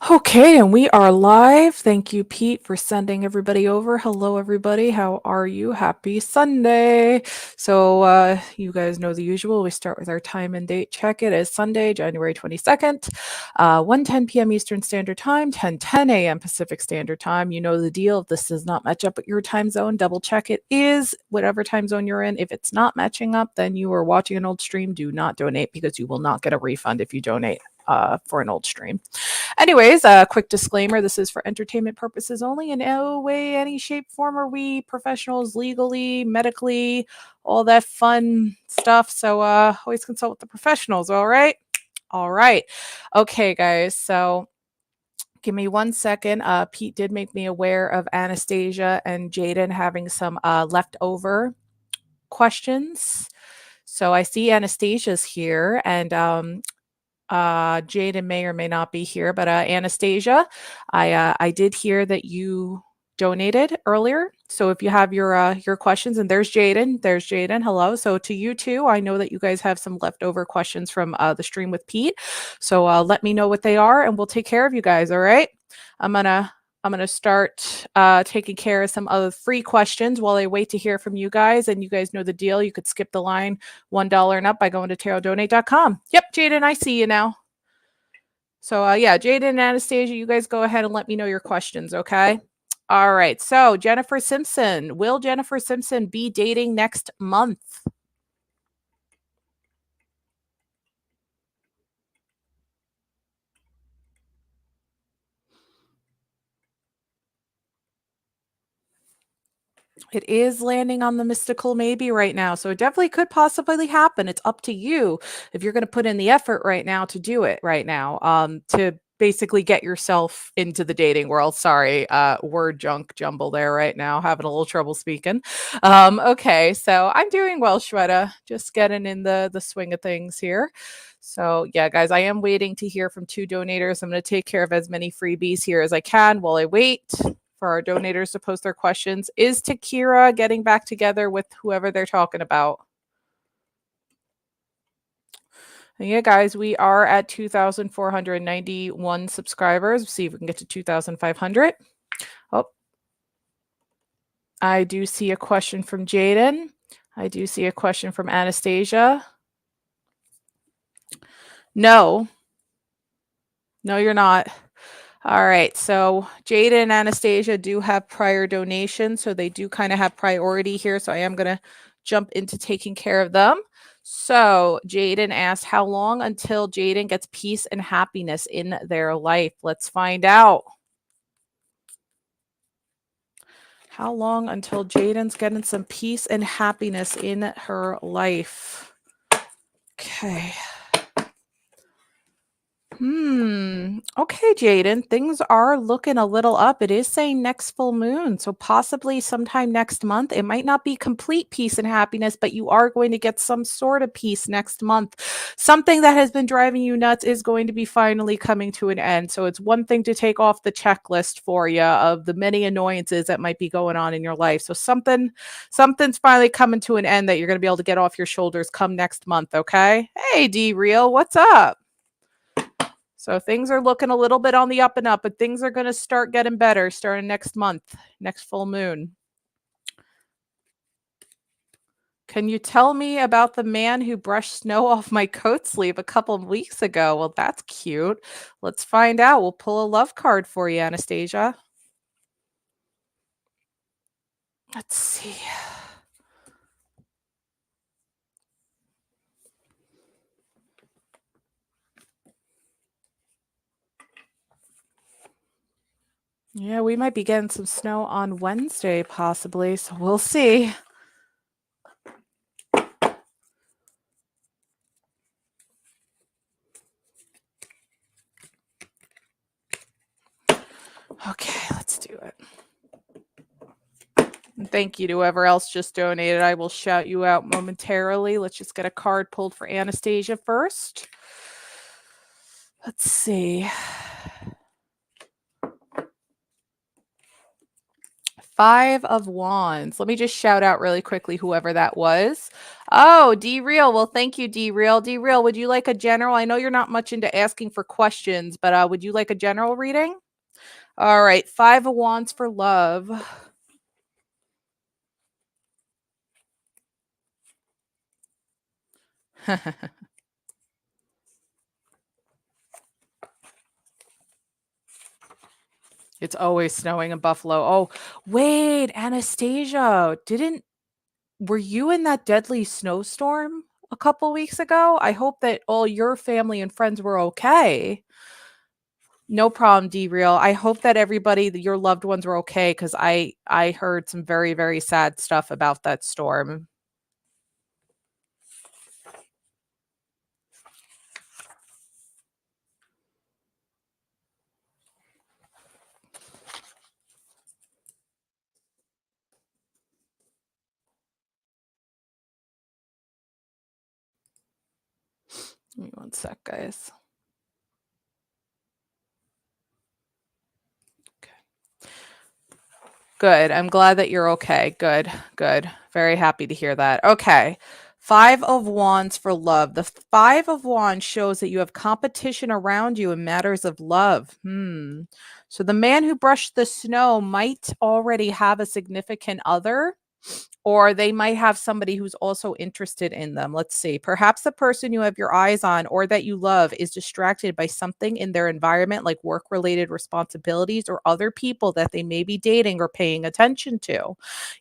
Okay, and we are live. Thank you, Pete, for sending everybody over. Hello, everybody. How are you? Happy Sunday. So, you guys know the usual. We start with our time and date check. It is Sunday, January 22nd, 1:10 p.m. Eastern Standard Time, 10:10 a.m. Pacific Standard Time. You know the deal. If this does not match up with your time zone, double check it is whatever time zone you're in. If it's not matching up, then you are watching an old stream. Do not donate because you will not get a refund if you donate for an old stream. Anyways, a quick disclaimer, this is for entertainment purposes only. In no way, any shape, form are we professionals legally, medically, all that fun stuff. So always consult with the professionals, all right? All right. Okay, guys. So give me 1 second. Pete did make me aware of Anastasia and Jaden having some leftover questions. So I see Anastasia's here, and Jaden may or may not be here, but Anastasia, I did hear that you donated earlier. So if you have your questions, and there's Jaden. Hello. So to you too, I know that you guys have some leftover questions from the stream with Pete. So let me know what they are, and we'll take care of you guys. All right. I'm gonna I'm gonna start taking care of some other free questions while I wait to hear from you guys. And you guys know the deal. You could skip the line $1 and up by going to tarottdonate.com. Yep, Jaden, I see you now. So yeah, Jaden and Anastasia, you guys go ahead and let me know your questions, okay? All right. So Jennifer Simpson, will Jennifer Simpson be dating next month? It is landing on the mystical maybe right now. So it definitely could possibly happen. It's up to you if you're going to put in the effort right now to do it right now, to basically get yourself into the dating world. Sorry, word junk jumble there right now. Having a little trouble speaking. Okay, so I'm doing well, Shweta. Just getting in the swing of things here. So yeah, guys, I am waiting to hear from 2 donators. I'm going to take care of as many freebies here as I can while I wait for our donators to post their questions. Is Takira getting back together with whoever they're talking about? And yeah, guys, we are at 2,491 subscribers. Let's see if we can get to 2,500. Oh, I do see a question from Jaden. I do see a question from Anastasia. No, you're not. All right, so Jada and Anastasia do have prior donations, so they do kind of have priority here. So I am going to jump into taking care of them. So Jaden asked, how long until Jaden gets peace and happiness in their life? Let's find out. How long until Jaden's getting some peace and happiness in her life? Okay. Okay, Jaden, things are looking a little up. It is saying next full moon, so possibly sometime next month. It might not be complete peace and happiness, but you are going to get some sort of peace next month. Something that has been driving you nuts is going to be finally coming to an end. So it's one thing to take off the checklist for you of the many annoyances that might be going on in your life. So something's finally coming to an end that you're going to be able to get off your shoulders come next month, okay? Hey, D Real, what's up? So things are looking a little bit on the up and up, but things are going to start getting better starting next month, next full moon. Can you tell me about the man who brushed snow off my coat sleeve a couple of weeks ago? Well, that's cute. Let's find out. We'll pull a love card for you, Anastasia. Let's see. Yeah, we might be getting some snow on Wednesday, possibly. So we'll see. Okay, let's do it. And thank you to whoever else just donated. I will shout you out momentarily. Let's just get a card pulled for Anastasia first. Let's see. Five of Wands. Let me just shout out really quickly whoever that was. Oh, D-Real. Well, thank you, D-Real. D-Real, would you like a general? I know you're not much into asking for questions, but would you like a general reading? All right, Five of Wands for love. It's always snowing in Buffalo. Oh, wait, Anastasia, were you in that deadly snowstorm a couple weeks ago? I hope that all your family and friends were okay. No problem, D-Real. I hope that everybody, your loved ones were okay, because I heard some very, very sad stuff about that storm. Give me one sec, guys. Good. I'm glad that you're okay. Good. Good. Very happy to hear that. Okay. Five of Wands for love. The Five of Wands shows that you have competition around you in matters of love. So the man who brushed the snow might already have a significant other, or they might have somebody who's also interested in them. Let's see. Perhaps the person you have your eyes on or that you love is distracted by something in their environment, like work-related responsibilities or other people that they may be dating or paying attention to.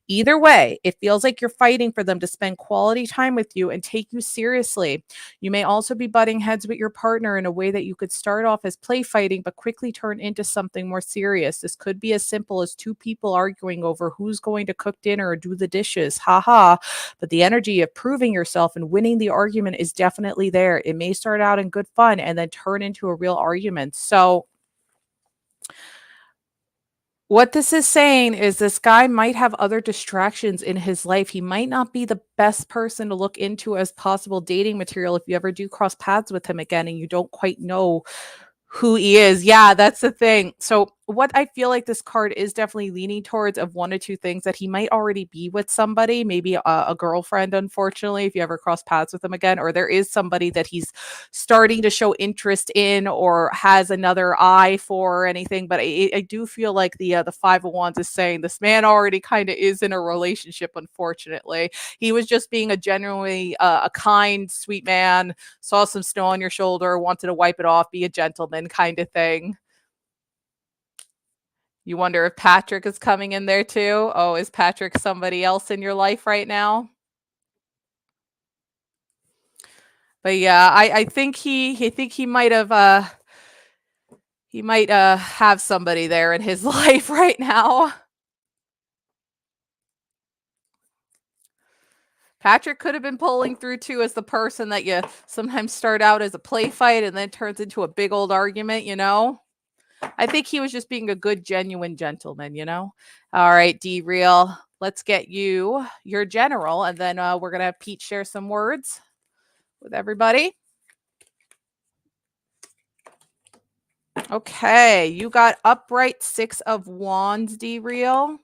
Either way, it feels like you're fighting for them to spend quality time with you and take you seriously. You may also be butting heads with your partner in a way that you could start off as play fighting but quickly turn into something more serious. This could be as simple as two people arguing over who's going to cook dinner or do the dishes. Haha. But the energy of proving yourself and winning the argument is definitely there. It may start out in good fun and then turn into a real argument. So what this is saying is this guy might have other distractions in his life. He might not be the best person to look into as possible dating material if you ever do cross paths with him again and you don't quite know who he is. Yeah, that's the thing. So what I feel like this card is definitely leaning towards of one or two things: that he might already be with somebody, maybe a girlfriend, unfortunately, if you ever cross paths with him again, or there is somebody that he's starting to show interest in or has another eye for or anything. But I do feel like the Five of Wands is saying this man already kind of is in a relationship, unfortunately. He was just being a genuinely a kind, sweet man, saw some snow on your shoulder, wanted to wipe it off, be a gentleman kind of thing. You wonder if Patrick is coming in there too. Oh, is Patrick somebody else in your life right now? But yeah, I think he might have somebody there in his life right now. Patrick could have been pulling through too as the person that you sometimes start out as a play fight and then turns into a big old argument, you know? I think he was just being a good, genuine gentleman, you know? All right, D-Real, let's get you your general, and then we're going to have Pete share some words with everybody. Okay, you got upright Six of Wands, D-Real.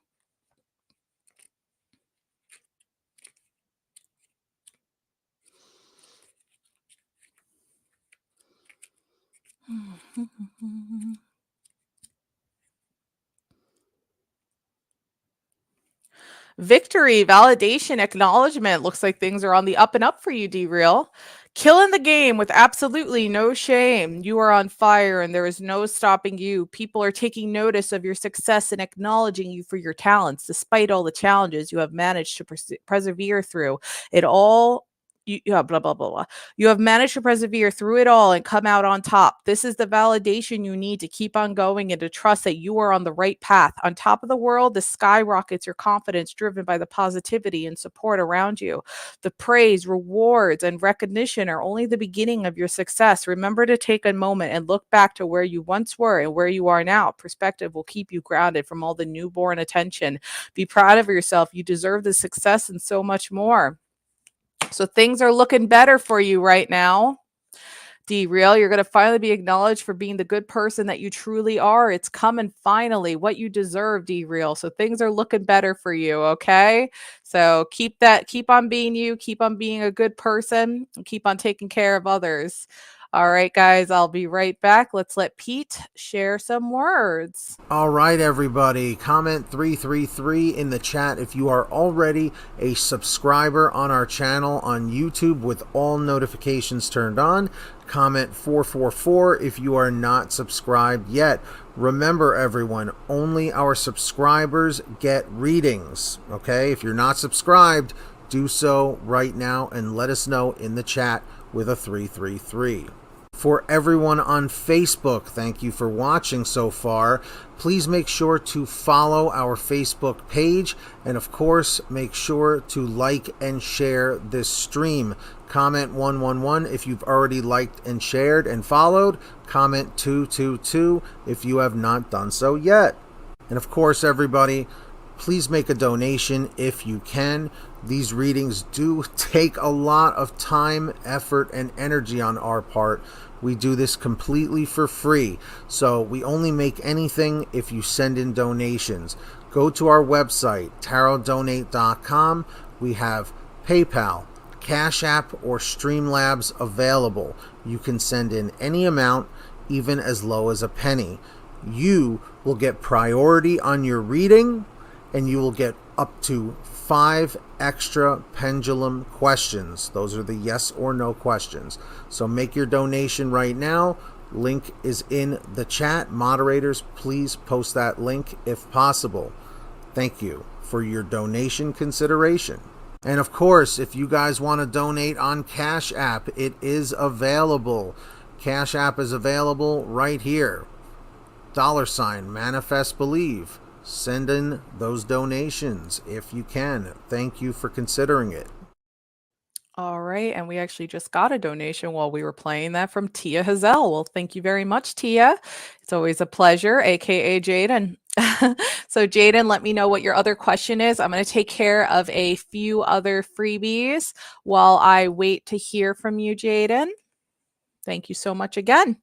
Victory, validation, acknowledgement. Looks like things are on the up and up for you, D-Real. Killing the game with absolutely no shame. You are on fire and there is no stopping you. People are taking notice of your success and acknowledging you for your talents. Despite all the challenges you have managed to persevere through it all. Blah, blah, blah, blah. You have managed to persevere through it all and come out on top. This is the validation you need to keep on going and to trust that you are on the right path. On top of the world, the skyrockets your confidence, driven by the positivity and support around you. The praise, rewards, and recognition are only the beginning of your success. Remember to take a moment and look back to where you once were and where you are now. Perspective will keep you grounded from all the newborn attention. Be proud of yourself. You deserve the success and so much more. So things are looking better for you right now. D Real, you're going to finally be acknowledged for being the good person that you truly are. It's coming finally, what you deserve, D Real. So things are looking better for you, okay? So keep on being you, keep on being a good person, and keep on taking care of others. All right, guys, I'll be right back. Let's let Pete share some words. All right, everybody. Comment 333 in the chat if you are already a subscriber on our channel on YouTube with all notifications turned on. Comment 444 if you are not subscribed yet. Remember, everyone, only our subscribers get readings. Okay? If you're not subscribed, do so right now and let us know in the chat with a 333. For everyone on Facebook, thank you for watching so far. Please make sure to follow our Facebook page, and of course, make sure to like and share this stream. Comment 111 if you've already liked and shared and followed. Comment 222 if you have not done so yet. And of course, everybody, please make a donation if you can. These readings do take a lot of time, effort, and energy on our part. We do this completely for free, so we only make anything if you send in donations. Go to our website, tarotdonate.com. We have PayPal, Cash App, or Streamlabs available. You can send in any amount, even as low as a penny. You will get priority on your reading, and you will get up to 5 extra pendulum questions. Those are the yes or no questions. So make your donation right now. Link is in the chat. Moderators, please post that link if possible. Thank you for your donation consideration. And of course, if you guys want to donate on Cash App, it is available. Cash App is available right here. $ Manifest Believe. Send in those donations if you can. Thank you for considering it. All right, and we actually just got a donation while we were playing that from Tia Hazel. Well, thank you very much, Tia. It's always a pleasure, aka Jaden. So, Jaden, let me know what your other question is. I'm going to take care of a few other freebies while I wait to hear from you, Jaden. Thank you so much again.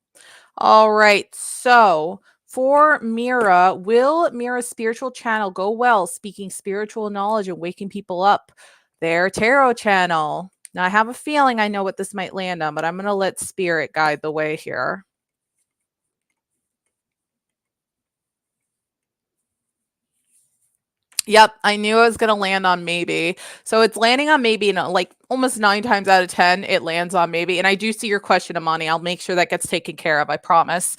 All right, so for Mira, will Mira's spiritual channel go well, speaking spiritual knowledge and waking people up? Their tarot channel. Now, I have a feeling I know what this might land on, but I'm going to let Spirit guide the way here. Yep, I knew I was going to land on maybe. So it's landing on maybe, like almost 9 times out of 10, it lands on maybe. And I do see your question, Amani. I'll make sure that gets taken care of, I promise.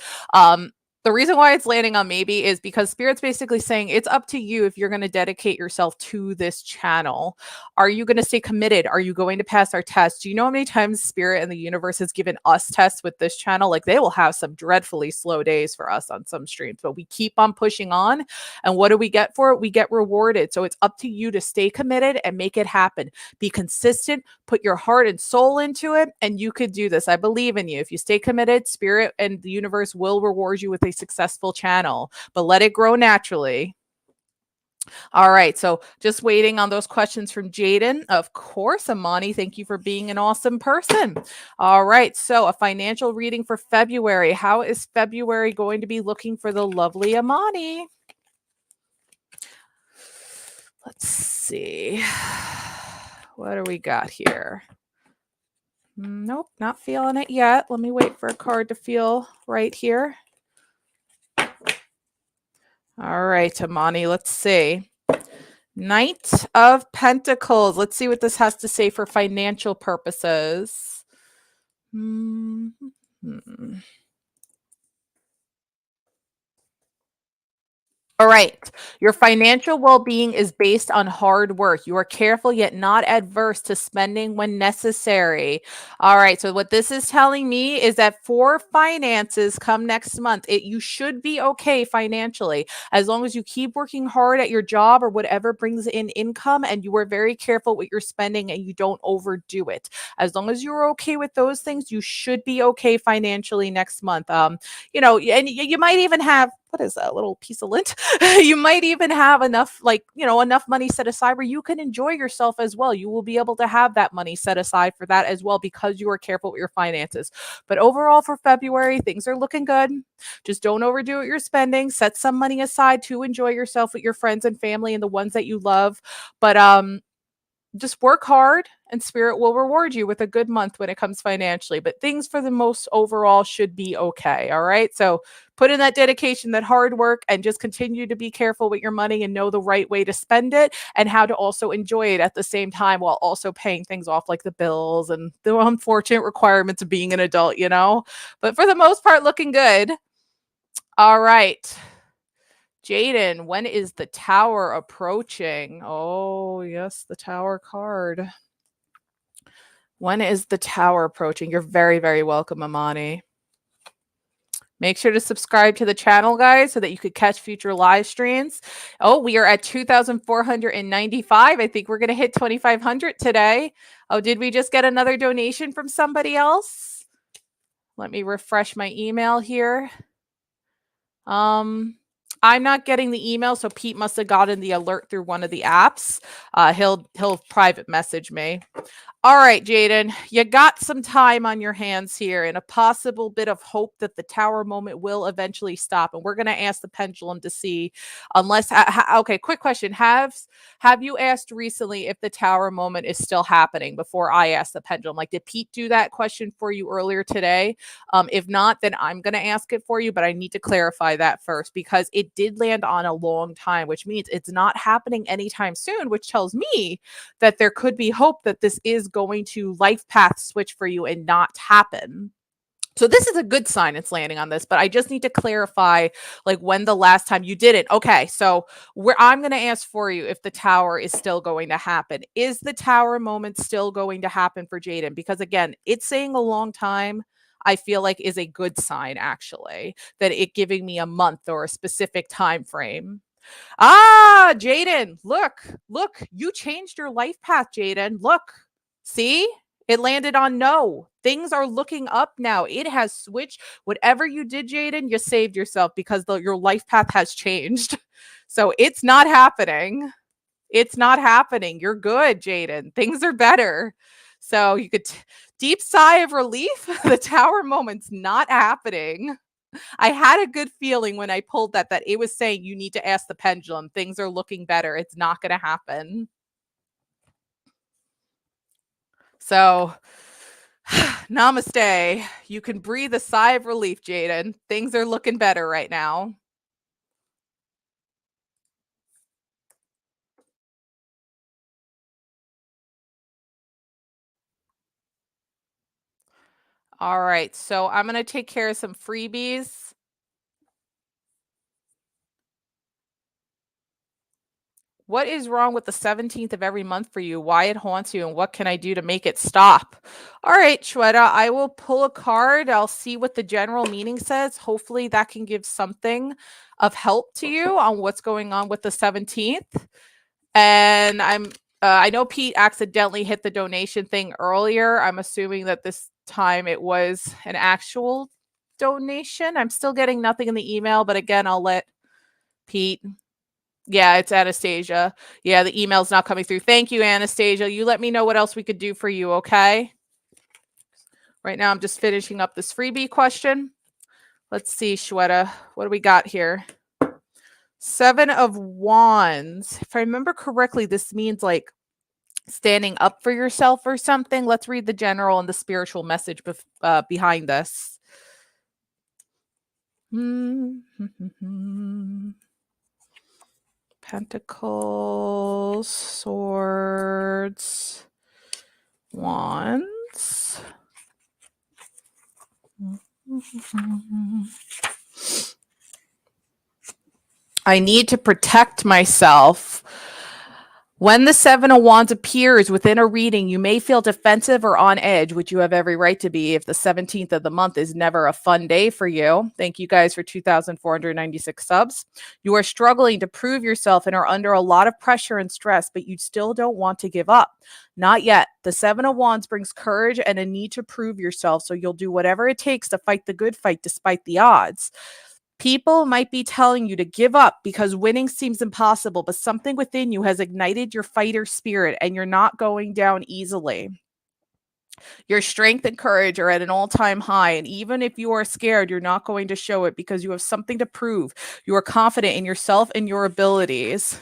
The reason why it's landing on maybe is because Spirit's basically saying it's up to you if you're going to dedicate yourself to this channel. Are you going to stay committed? Are you going to pass our test? Do you know how many times Spirit and the universe has given us tests with this channel? Like, they will have some dreadfully slow days for us on some streams, but we keep on pushing on. And what do we get for it? We get rewarded. So it's up to you to stay committed and make it happen. Be consistent, put your heart and soul into it, and you could do this. I believe in you. If you stay committed, Spirit and the universe will reward you with a successful channel, but let it grow naturally. All right, so just waiting on those questions from Jaden. Of course, Amani, thank you for being an awesome person. All right, so a financial reading for February. How is February going to be looking for the lovely Amani? Let's see. What do we got here? Nope, not feeling it yet. Let me wait for a card to feel right here. All right, Amani, let's see. Knight of Pentacles. Let's see what this has to say for financial purposes. All right. Your financial well-being is based on hard work. You are careful yet not adverse to spending when necessary. All right. So what this is telling me is that for finances come next month, you should be okay financially as long as you keep working hard at your job or whatever brings in income, and you are very careful with your spending and you don't overdo it. As long as you're okay with those things, you should be okay financially next month. And you might even have what is that, a little piece of lint? You might even have enough, like, you know, enough money set aside where you can enjoy yourself as well. You will be able to have that money set aside for that as well because you are careful with your finances. But overall for February, things are looking good. Just don't overdo what you're spending. Set some money aside to enjoy yourself with your friends and family and the ones that you love. But just work hard and spirit will reward you with a good month when it comes financially. But things for the most overall should be okay. All right. So put in that dedication, that hard work, and just continue to be careful with your money and know the right way to spend it and how to also enjoy it at the same time while also paying things off like the bills and the unfortunate requirements of being an adult, you know. But for the most part, looking good. All right. Jaden, when is the Tower approaching? Oh, yes, the Tower card. When is the Tower approaching? You're very, very welcome, Amani. Make sure to subscribe to the channel, guys, so that you could catch future live streams. Oh, we are at 2,495. I think we're going to hit 2,500 today. Oh, did we just get another donation from somebody else? Let me refresh my email here. I'm not getting the email, so Pete must have gotten the alert through one of the apps. He'll private message me. All right, Jaden, you got some time on your hands here and a possible bit of hope that the Tower moment will eventually stop. And we're going to ask the pendulum to see, unless, okay, quick question. Have you asked recently if the Tower moment is still happening before I ask the pendulum? Like, did Pete do that question for you earlier today? If not, then I'm going to ask it for you, but I need to clarify that first because it did land on a long time, which means it's not happening anytime soon, which tells me that there could be hope that this is going to life path switch for you and not happen. So this is a good sign it's landing on this, but I just need to clarify like when the last time you did it. Okay, so I'm going to ask for you if the Tower is still going to happen. Is the Tower moment still going to happen for Jaden? Because again, it's saying a long time. I feel like is a good sign actually, that it giving me a month or a specific time frame. Ah, Jaden, look, you changed your life path, Jaden. Look, see, it landed on no. Things are looking up now. It has switched. Whatever you did, Jaden, you saved yourself because your life path has changed. So it's not happening. It's not happening. You're good, Jaden. Things are better. So you could deep sigh of relief. The Tower moment's not happening. I had a good feeling when I pulled that it was saying you need to ask the pendulum. Things are looking better. It's not going to happen. So, namaste. You can breathe a sigh of relief, Jaden. Things are looking better right now. All right. So, I'm going to take care of some freebies. What is wrong with the 17th of every month for you? Why it haunts you and what can I do to make it stop? All right, Shweta, I will pull a card. I'll see what the general meaning says. Hopefully that can give something of help to you on what's going on with the 17th. And I know Pete accidentally hit the donation thing earlier. I'm assuming that this time it was an actual donation. I'm still getting nothing in the email, but again, I'll let Pete. Yeah, it's Anastasia. Yeah, the email's not coming through. Thank you, Anastasia. You let me know what else we could do for you, okay? Right now, I'm just finishing up this freebie question. Let's see, Shweta. What do we got here? 7 of Wands. If I remember correctly, this means like standing up for yourself or something. Let's read the general and the spiritual message behind this. Pentacles, swords, wands. I need to protect myself. When the 7 of Wands appears within a reading, you may feel defensive or on edge, which you have every right to be if the 17th of the month is never a fun day for you. Thank you guys for 2,496 subs. You are struggling to prove yourself and are under a lot of pressure and stress, but you still don't want to give up. Not yet. The 7 of Wands brings courage and a need to prove yourself, so you'll do whatever it takes to fight the good fight despite the odds. People might be telling you to give up because winning seems impossible, but something within you has ignited your fighter spirit and you're not going down easily. Your strength and courage are at an all-time high, and even if you are scared, you're not going to show it because you have something to prove. You are confident in yourself and your abilities.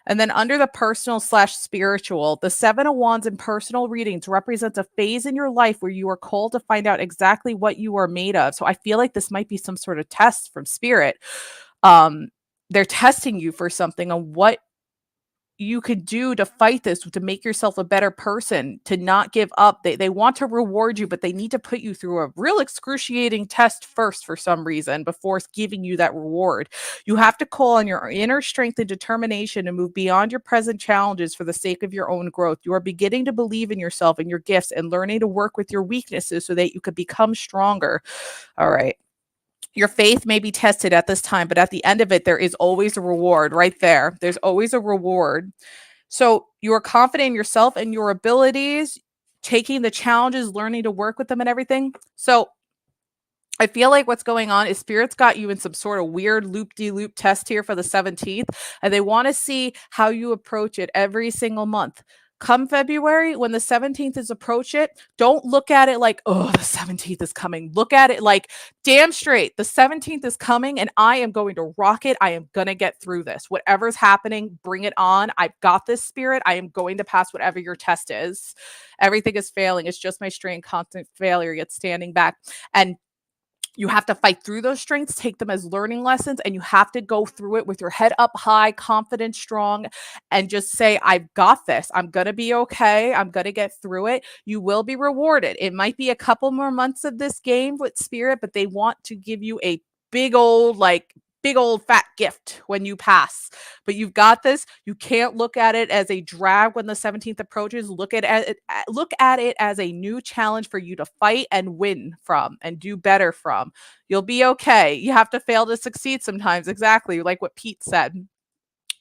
And then under the personal / spiritual, the Seven of Wands in personal readings represents a phase in your life where you are called to find out exactly what you are made of. So I feel like this might be some sort of test from spirit. They're testing you for something on what you could do to fight this, to make yourself a better person, to not give up. They want to reward you, but they need to put you through a real excruciating test first for some reason before giving you that reward. You have to call on your inner strength and determination to move beyond your present challenges for the sake of your own growth. You are beginning to believe in yourself and your gifts and learning to work with your weaknesses so that you could become stronger. All right. Your faith may be tested at this time, but at the end of it, there is always a reward right there. There's always a reward. So you are confident in yourself and your abilities, taking the challenges, learning to work with them and everything. So I feel like what's going on is Spirit's got you in some sort of weird loop-de-loop test here for the 17th, and they want to see how you approach it every single month. Come February, when the 17th is approach it, don't look at it like, oh, the 17th is coming. Look at it like, damn straight, the 17th is coming and I am going to rock it. I am going to get through this. Whatever's happening, bring it on. I've got this, Spirit. I am going to pass whatever your test is. Everything is failing. It's just my strain, constant failure, yet standing back. And you have to fight through those strengths, take them as learning lessons, and you have to go through it with your head up high, confident, strong, and just say, I've got this. I'm going to be okay. I'm going to get through it. You will be rewarded. It might be a couple more months of this game with Spirit, but they want to give you a big old fat gift when you pass. But you've got this. You can't look at it as a drag when the 17th approaches. Look at it as a new challenge for you to fight and win from and do better from. You'll be okay. You have to fail to succeed sometimes. Exactly like what Pete said.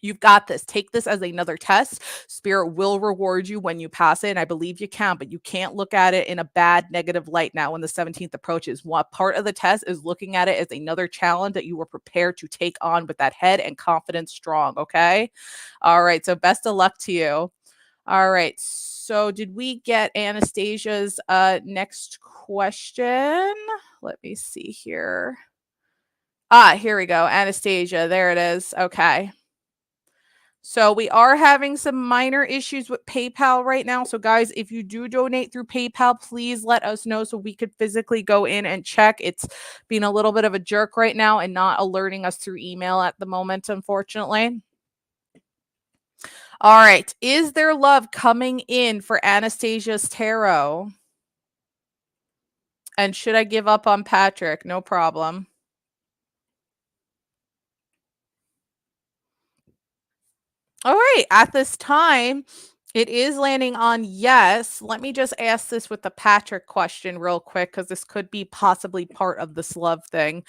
You've got this. Take this as another test. Spirit will reward you when you pass it. And I believe you can, but you can't look at it in a bad, negative light now when the 17th approaches. One part of the test is looking at it as another challenge that you were prepared to take on with that head and confidence strong. Okay. All right. So best of luck to you. All right. So did we get Anastasia's next question? Let me see here. Here we go. Anastasia. There it is. Okay. So we are having some minor issues with PayPal right now. So guys, if you do donate through PayPal, please let us know so we could physically go in and check. It's being a little bit of a jerk right now and not alerting us through email at the moment, unfortunately. All right. Is there love coming in for Anastasia's tarot? And should I give up on Patrick? No problem. All right. At this time, it is landing on yes. Let me just ask this with the Patrick question real quick because this could be possibly part of this love thing.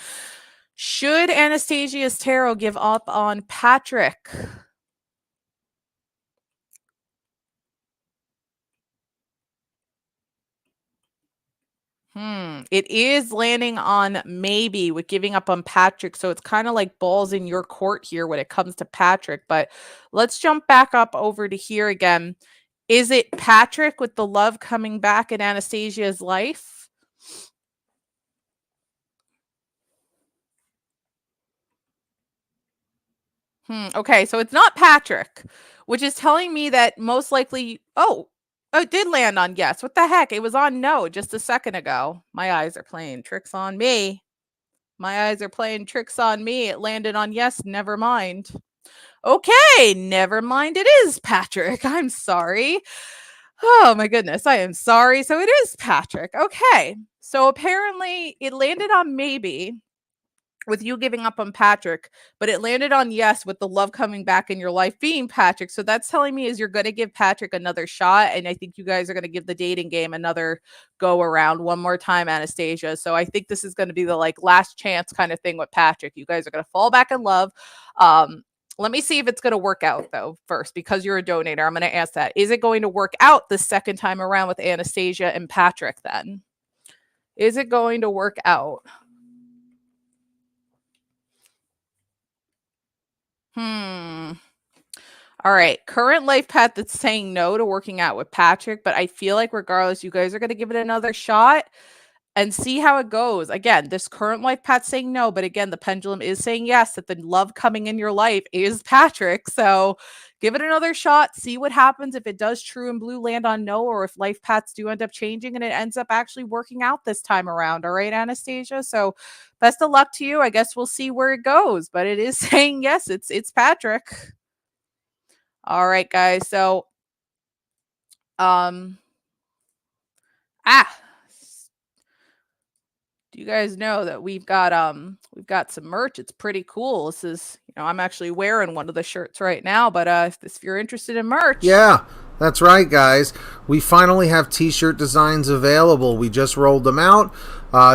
Should Anastasia's tarot give up on Patrick? It is landing on maybe with giving up on Patrick. So it's kind of like balls in your court here when it comes to Patrick. But let's jump back up over to here again. Is it Patrick with the love coming back in Anastasia's life? Okay, so it's not Patrick, which is telling me that most likely, it did land on yes. What the heck? It was on no just a second ago. My eyes are playing tricks on me. My eyes are playing tricks on me. It landed on yes, never mind. Okay, never mind. It is Patrick. I'm sorry. Oh my goodness, I am sorry. So it is Patrick. Okay. So apparently it landed on maybe with you giving up on Patrick, but it landed on yes with the love coming back in your life being Patrick. So that's telling me is you're going to give Patrick another shot. And I think you guys are going to give the dating game another go around one more time, Anastasia. So I think this is going to be the like last chance kind of thing with Patrick. You guys are going to fall back in love. Let me see if it's going to work out though first, because you're a donator. I'm going to ask that. Is it going to work out the second time around with Anastasia and Patrick then? Is it going to work out? All right. Current life path that's saying no to working out with Patrick, but I feel like regardless, you guys are going to give it another shot and see how it goes. Again, this current life path saying no, but again, the pendulum is saying yes, that the love coming in your life is Patrick. So give it another shot, see what happens if it does true and blue land on no, or if life paths do end up changing and it ends up actually working out this time around. All right, Anastasia. So best of luck to you. I guess we'll see where it goes, but it is saying yes, it's Patrick. All right, guys. So um ah do you guys know that we've got some merch? It's pretty cool. This is, I'm actually wearing one of the shirts right now, but if you're interested in merch. Yeah, that's right, guys. We finally have t-shirt designs available. We just rolled them out.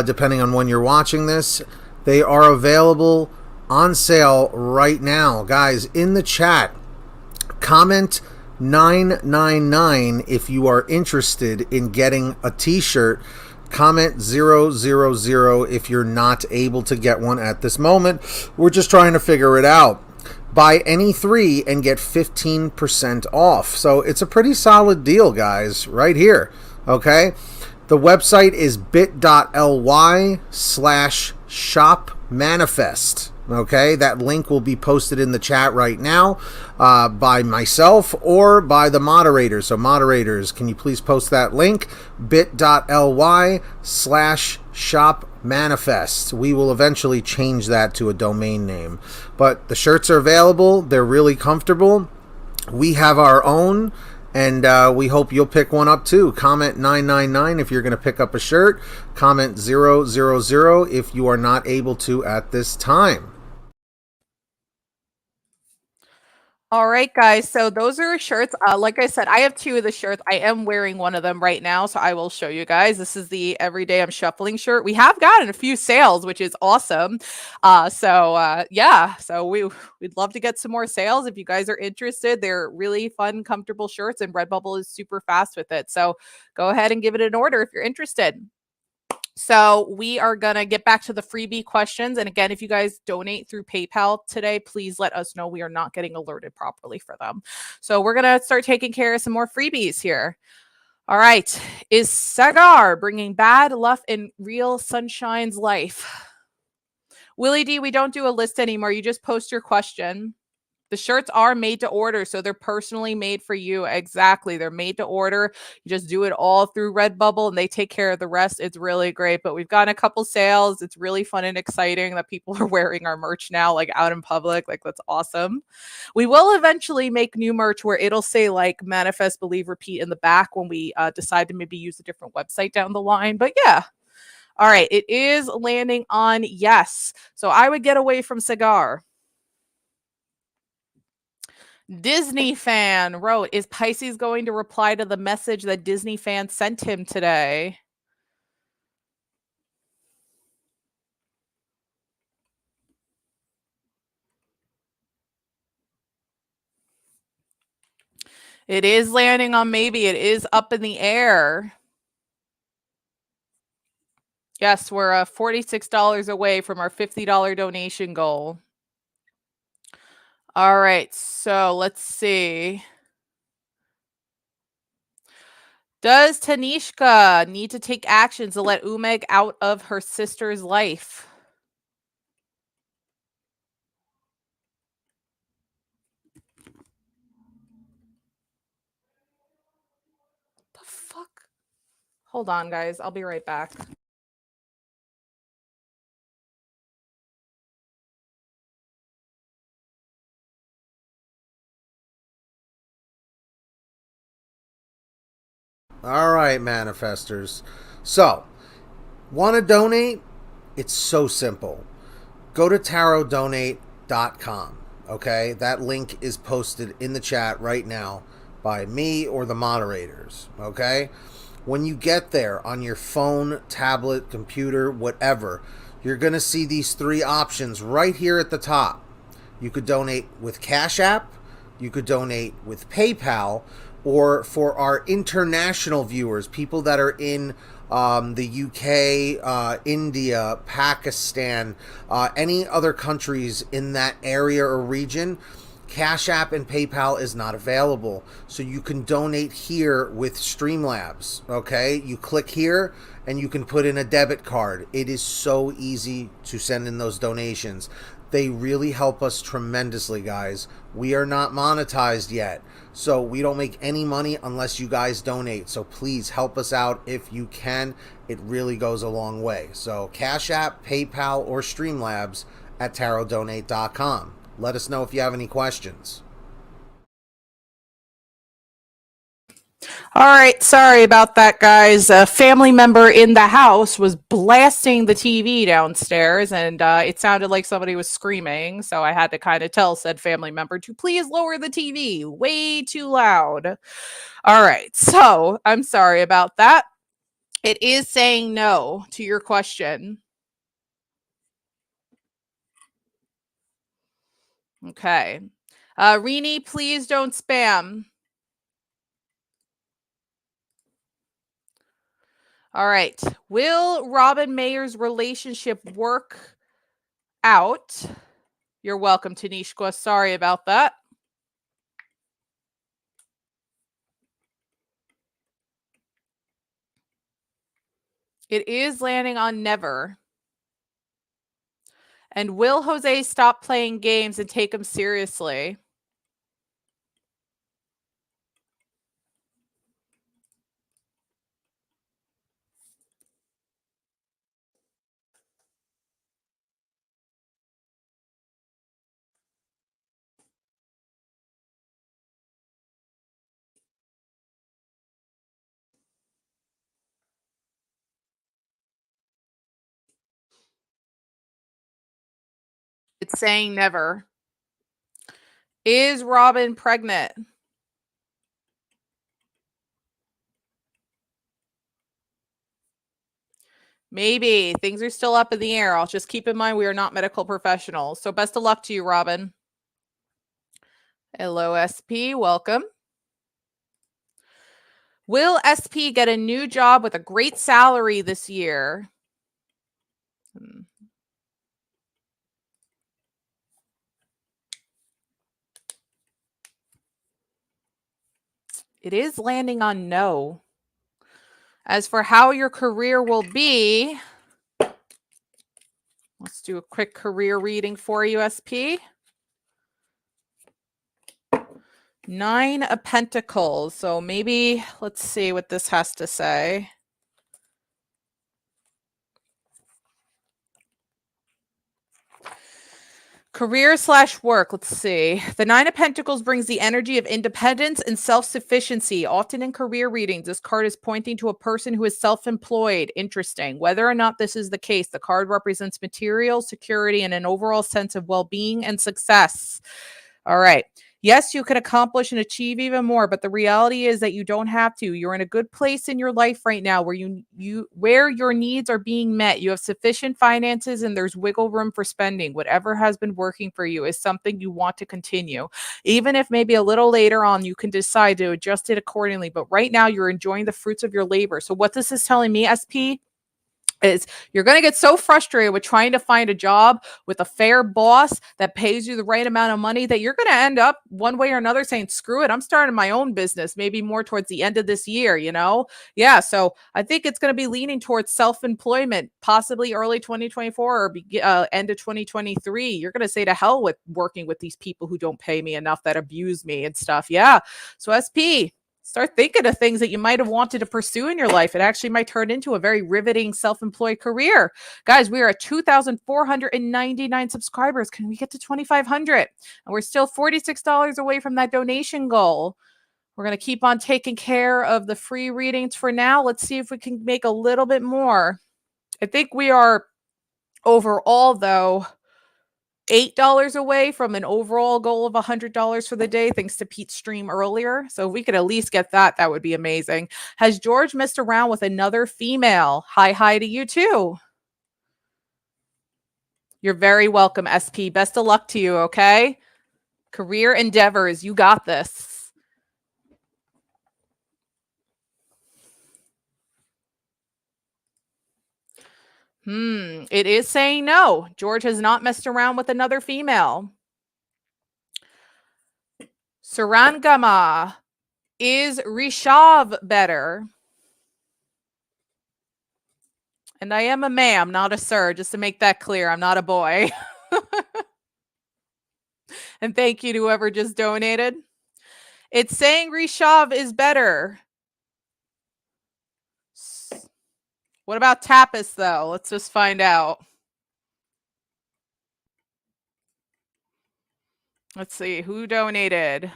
Depending on when you're watching this, they are available on sale right now. Guys, in the chat, comment 999 if you are interested in getting a t-shirt. Comment 000 if you're not able to get one at this moment. We're just trying to figure it out. Buy any 3 and get 15% off. So it's a pretty solid deal, guys, right here. Okay? The website is bit.ly/shopmanifest. Okay, that link will be posted in the chat right now by myself or by the moderators. So moderators, can you please post that link? bit.ly/shopmanifest. We will eventually change that to a domain name. But the shirts are available. They're really comfortable. We have our own, and we hope you'll pick one up too. Comment 999 if you're going to pick up a shirt. Comment 000 if you are not able to at this time. All right, guys. So those are shirts. Like I said, I have 2 of the shirts. I am wearing one of them right now, so I will show you guys. This is the Everyday I'm Shuffling shirt. We have gotten a few sales, which is awesome. Yeah. So we'd love to get some more sales if you guys are interested. They're really fun, comfortable shirts, and Redbubble is super fast with it. So go ahead and give it an order if you're interested. So we are going to get back to the freebie questions. And again, if you guys donate through PayPal today, please let us know. We are not getting alerted properly for them. So we're going to start taking care of some more freebies here. All right. Is Sagar bringing bad luck in real sunshine's life? Willie D, we don't do a list anymore. You just post your question. The shirts are made to order, so they're personally made for you. Exactly. They're made to order. You just do it all through Redbubble, and they take care of the rest. It's really great. But we've gotten a couple sales. It's really fun and exciting that people are wearing our merch now, like out in public. Like, that's awesome. We will eventually make new merch where it'll say, like, manifest, believe, repeat in the back when we decide to maybe use a different website down the line. But yeah. All right. It is landing on yes. So I would get away from Cigar. Disney fan wrote, is Pisces going to reply to the message that Disney fan sent him today? It is landing on maybe. It is up in the air. Yes, we're $46 away from our $50 donation goal. All right, so let's see. Does Tanishka need to take actions to let Umeg out of her sister's life? The fuck? Hold on, guys. I'll be right back. All right, manifestors. So, want to donate? It's so simple. Go to tarotdonate.com. Okay, that link is posted in the chat right now by me or the moderators. Okay, when you get there on your phone, tablet, computer, whatever, you're going to see these 3 options right here at the top. You could donate with Cash App, you could donate with PayPal, or for our international viewers, people that are in the UK, India, Pakistan, any other countries in that area or region, Cash App and PayPal is not available. So you can donate here with Streamlabs, okay? You click here and you can put in a debit card. It is so easy to send in those donations. They really help us tremendously, guys. We are not monetized yet, so we don't make any money unless you guys donate. So please help us out if you can. It really goes a long way. So Cash App, PayPal, or Streamlabs at tarotdonate.com. Let us know if you have any questions. All right, sorry about that, guys. A family member in the house was blasting the TV downstairs, and it sounded like somebody was screaming. So I had to kind of tell said family member to please lower the TV. Way too loud. All right, so I'm sorry about that. It is saying no to your question. Okay. Rini, please don't spam. All right. Will Robin Mayer's relationship work out? You're welcome, Tanishka. Sorry about that. It is landing on never. And will Jose stop playing games and take them seriously? It's saying never. Is Robin pregnant? Maybe. Things are still up in the air. I'll just keep in mind we are not medical professionals. So best of luck to you, Robin. Hello, SP. Welcome. Will SP get a new job with a great salary this year? It is landing on no. As for how your career will be, let's do a quick career reading for you, SP. 9 of Pentacles. So maybe let's see what this has to say. Career/work. Let's see. The 9 of Pentacles brings the energy of independence and self-sufficiency. Often in career readings, this card is pointing to a person who is self-employed. Interesting. Whether or not this is the case, the card represents material security and an overall sense of well-being and success. All right. Yes, you can accomplish and achieve even more, but the reality is that you don't have to. You're in a good place in your life right now where where your needs are being met. You have sufficient finances and there's wiggle room for spending. Whatever has been working for you is something you want to continue. Even if maybe a little later on you can decide to adjust it accordingly, but right now you're enjoying the fruits of your labor. So what this is telling me, SP, is you're going to get so frustrated with trying to find a job with a fair boss that pays you the right amount of money that you're going to end up one way or another saying, screw it, I'm starting my own business, maybe more towards the end of this year, you know? Yeah. So I think it's going to be leaning towards self-employment, possibly early 2024 or end of 2023. You're going to say to hell with working with these people who don't pay me enough, that abuse me and stuff. Yeah. So SP, start thinking of things that you might have wanted to pursue in your life. It actually might turn into a very riveting self-employed career. Guys, we are at 2,499 subscribers. Can we get to 2,500? And we're still $46 away from that donation goal. We're going to keep on taking care of the free readings for now. Let's see if we can make a little bit more. I think we are overall, though, $8 away from an overall goal of $100 for the day, thanks to Pete's stream earlier. So if we could at least get that, that would be amazing. Has George messed around with another female? Hi to you too. You're very welcome, SP. Best of luck to you, okay? Career endeavors, you got this. It is saying no. George has not messed around with another female. Sarangama. Is Rishav better? And I am a ma'am, not a sir, just to make that clear. I'm not a boy. And thank you to whoever just donated. It's saying Rishav is better. What about Tapas, though? Let's just find out. Let's see who donated.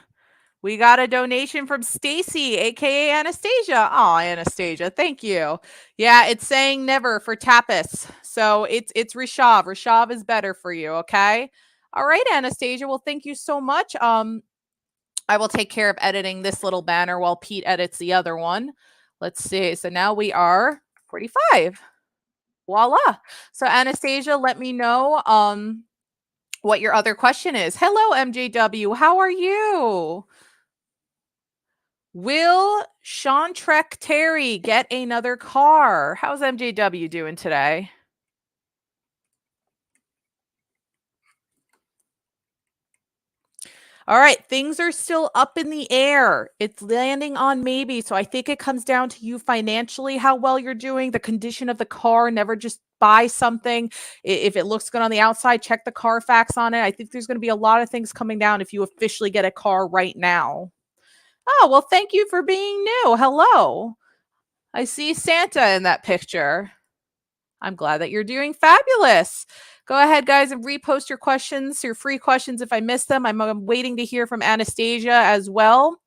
We got a donation from Stacy, aka Anastasia. Oh, Anastasia, thank you. Yeah, it's saying never for Tapas. So it's Rishav. Rishav is better for you, okay? All right, Anastasia. Well, thank you so much. I will take care of editing this little banner while Pete edits the other one. Let's see. So now we are 45. Voila. So Anastasia, let me know what your other question is. Hello, MJW. How are you? Will Sean Trek Terry get another car? How's MJW doing today? All right, things are still up in the air. It's landing on maybe. So I think it comes down to you financially, how well you're doing, the condition of the car. Never just buy something. If it looks good on the outside, check the Carfax on it. I think there's going to be a lot of things coming down if you officially get a car right now. Oh, well, thank you for being new. Hello. I see Santa in that picture. I'm glad that you're doing fabulous. Go ahead, guys, and repost your questions, your free questions if I missed them. I'm waiting to hear from Anastasia as well.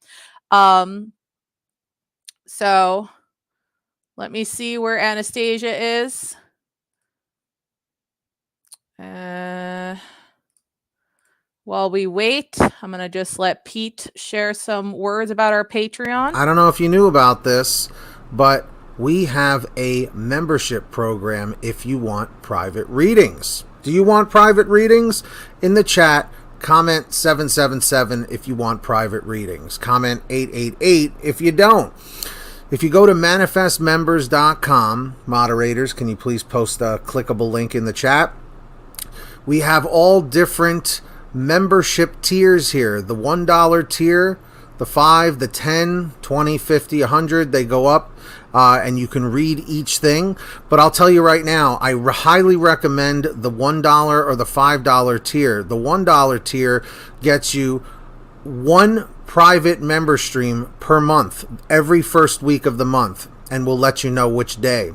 So let me see where Anastasia is. While we wait, I'm going to just let Pete share some words about our Patreon. I don't know if you knew about this, but we have a membership program if you want private readings. Do you want private readings? In the chat, comment 777 if you want private readings. Comment 888 if you don't. If you go to manifestmembers.com, moderators, can you please post a clickable link in the chat? We have all different membership tiers here. The $1 tier, the 5, the 10, 20, 50, 100, they go up. And you can read each thing. But I'll tell you right now, I highly recommend the $1 or the $5 tier. The $1 tier gets you one private member stream per month, every first week of the month, and we'll let you know which day.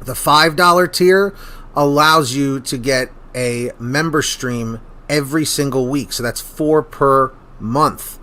The $5 tier allows you to get a member stream every single week. So that's 4 per month.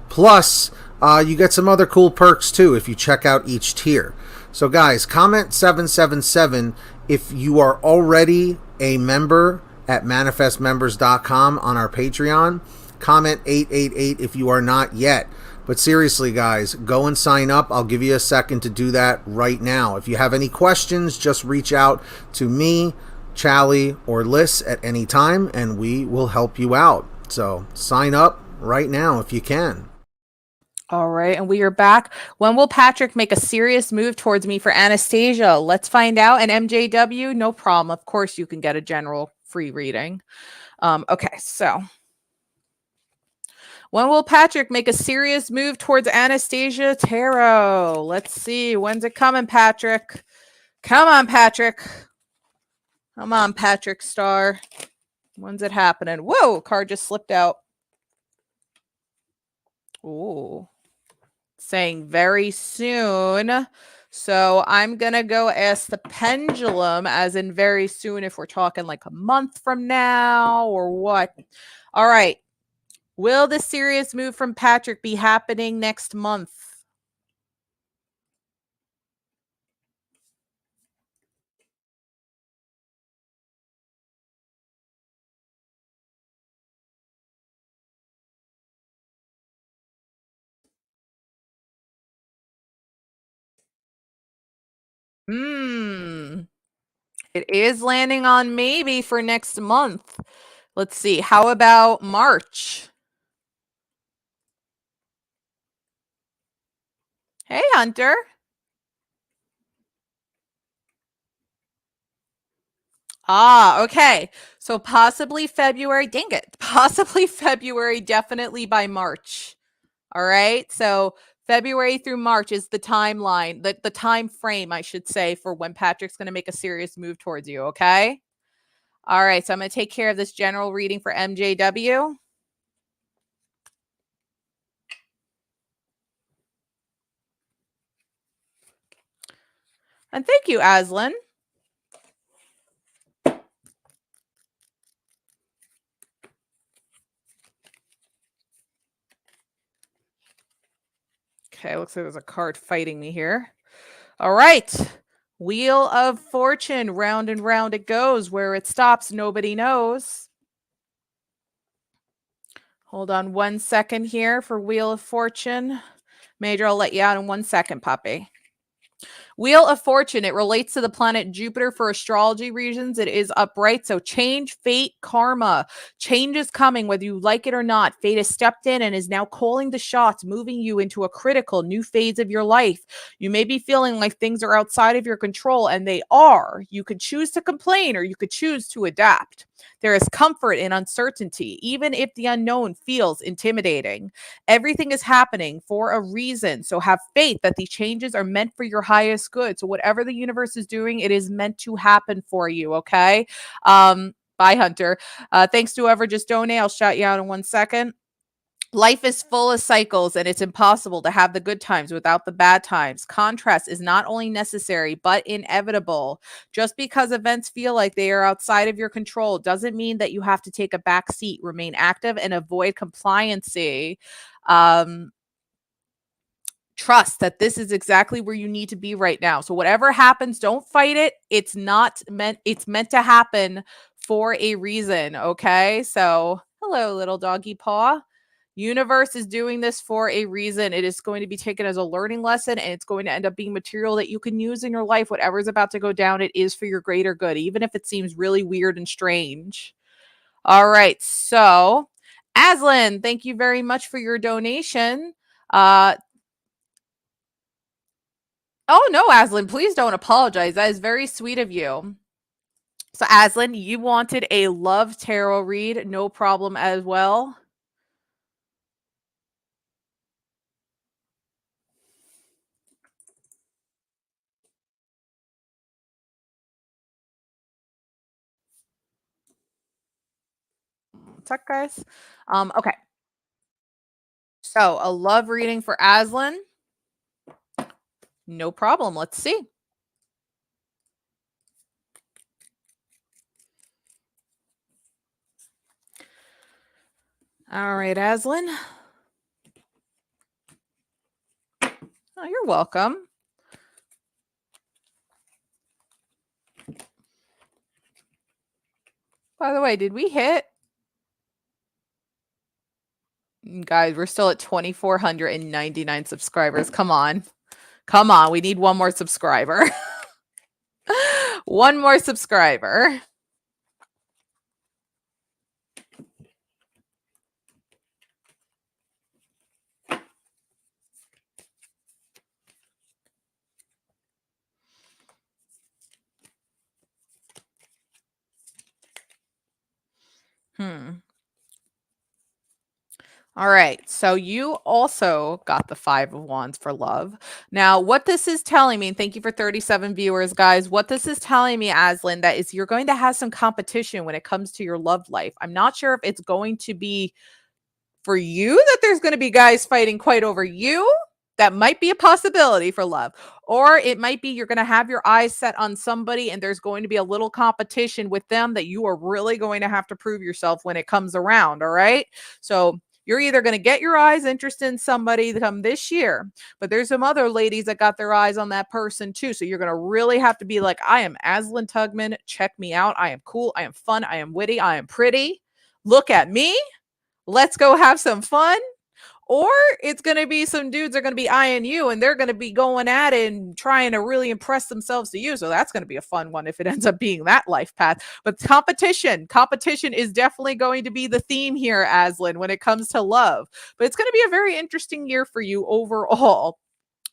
Plus, you get some other cool perks too if you check out each tier. So guys, comment 777 if you are already a member at manifestmembers.com on our Patreon. Comment 888 if you are not yet. But seriously, guys, go and sign up. I'll give you a second to do that right now. If you have any questions, just reach out to me, Chally, or Liz at any time, and we will help you out. So sign up right now if you can. All right, and we are back. When will Patrick make a serious move towards me for Anastasia? Let's find out. And MJW, no problem. Of course, you can get a general free reading. Okay, so when will Patrick make a serious move towards Anastasia Tarot? Let's see. When's it coming, Patrick? Come on, Patrick. Come on, Patrick Star. When's it happening? Whoa, card just slipped out. Ooh. Saying very soon. So I'm going to go ask the pendulum, as in very soon, if we're talking like a month from now or what. All right. Will the serious move from Patrick be happening next month? It is landing on maybe for next month. Let's see. How about March? Hey, Hunter. Okay. So possibly February. Dang it. Possibly February, definitely by March. All right. So February through March is the timeline, the time frame, I should say, for when Patrick's going to make a serious move towards you. Okay. All right. So I'm going to take care of this general reading for MJW. And thank you, Aslan. Okay, looks like there's a card fighting me here. All right. Wheel of Fortune, round and round it goes. Where it stops, nobody knows. Hold on 1 second here for Wheel of Fortune. Major, I'll let you out in 1 second, puppy. Wheel of Fortune, it relates to the planet Jupiter for astrology reasons. It is upright. So change, fate, karma. Change is coming, whether you like it or not. Fate has stepped in and is now calling the shots, moving you into a critical new phase of your life. You may be feeling like things are outside of your control, and they are. You could choose to complain or you could choose to adapt. There is comfort in uncertainty, even if the unknown feels intimidating. Everything is happening for a reason. So have faith that these changes are meant for your highest good. So whatever the universe is doing, it is meant to happen for you. Okay. Bye, Hunter. Thanks to whoever just donated. I'll shout you out in 1 second. Life is full of cycles, and it's impossible to have the good times without the bad times. Contrast is not only necessary, but inevitable. Just because events feel like they are outside of your control doesn't mean that you have to take a back seat. Remain active and avoid compliancy. Trust that this is exactly where you need to be right now. So whatever happens, don't fight it. It's meant to happen for a reason. Okay. So hello, little doggy paw. Universe is doing this for a reason. It is going to be taken as a learning lesson, and it's going to end up being material that you can use in your life. Whatever is about to go down, it is for your greater good, even if it seems really weird and strange. All right. So Aslan, thank you very much for your donation. Oh no, Aslan, please don't apologize. That is very sweet of you. So Aslan, you wanted a love tarot read, no problem as well. What's up, guys? Okay. So a love reading for Aslan. No problem. Let's see. All right, Aslan. Oh, you're welcome. By the way, did we hit? Guys, we're still at 2,499 subscribers. Come on. Come on. We need one more subscriber. One more subscriber. All right. So you also got the 5 of Wands for love. Now, what this is telling me, and thank you for 37 viewers, guys. What this is telling me, Aslan, that is you're going to have some competition when it comes to your love life. I'm not sure if it's going to be for you that there's going to be guys fighting quite over you. That might be a possibility for love. Or it might be you're going to have your eyes set on somebody and there's going to be a little competition with them that you are really going to have to prove yourself when it comes around. All right. So you're either going to get your eyes interested in somebody come this year, but there's some other ladies that got their eyes on that person too. So you're going to really have to be like, I am Aslan Tugman. Check me out. I am cool. I am fun. I am witty. I am pretty. Look at me. Let's go have some fun. Or it's going to be some dudes are going to be eyeing you and they're going to be going at it and trying to really impress themselves to you. So that's going to be a fun one if it ends up being that life path. But competition is definitely going to be the theme here, Aslan, when it comes to love. But it's going to be a very interesting year for you overall.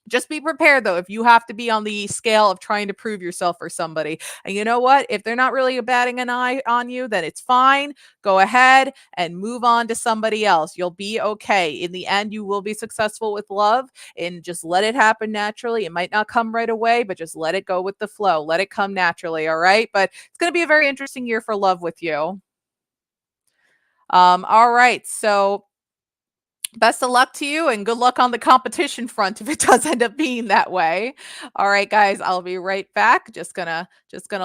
Just be prepared, though, if you have to be on the scale of trying to prove yourself for somebody. And you know what? If they're not really batting an eye on you, then it's fine. Go ahead and move on to somebody else. You'll be okay. In the end, you will be successful with love, and just let it happen naturally. It might not come right away, but just let it go with the flow. Let it come naturally, all right? But it's going to be a very interesting year for love with you. All right. So best of luck to you, and good luck on the competition front if it does end up being that way. All right, guys, I'll be right back. Just gonna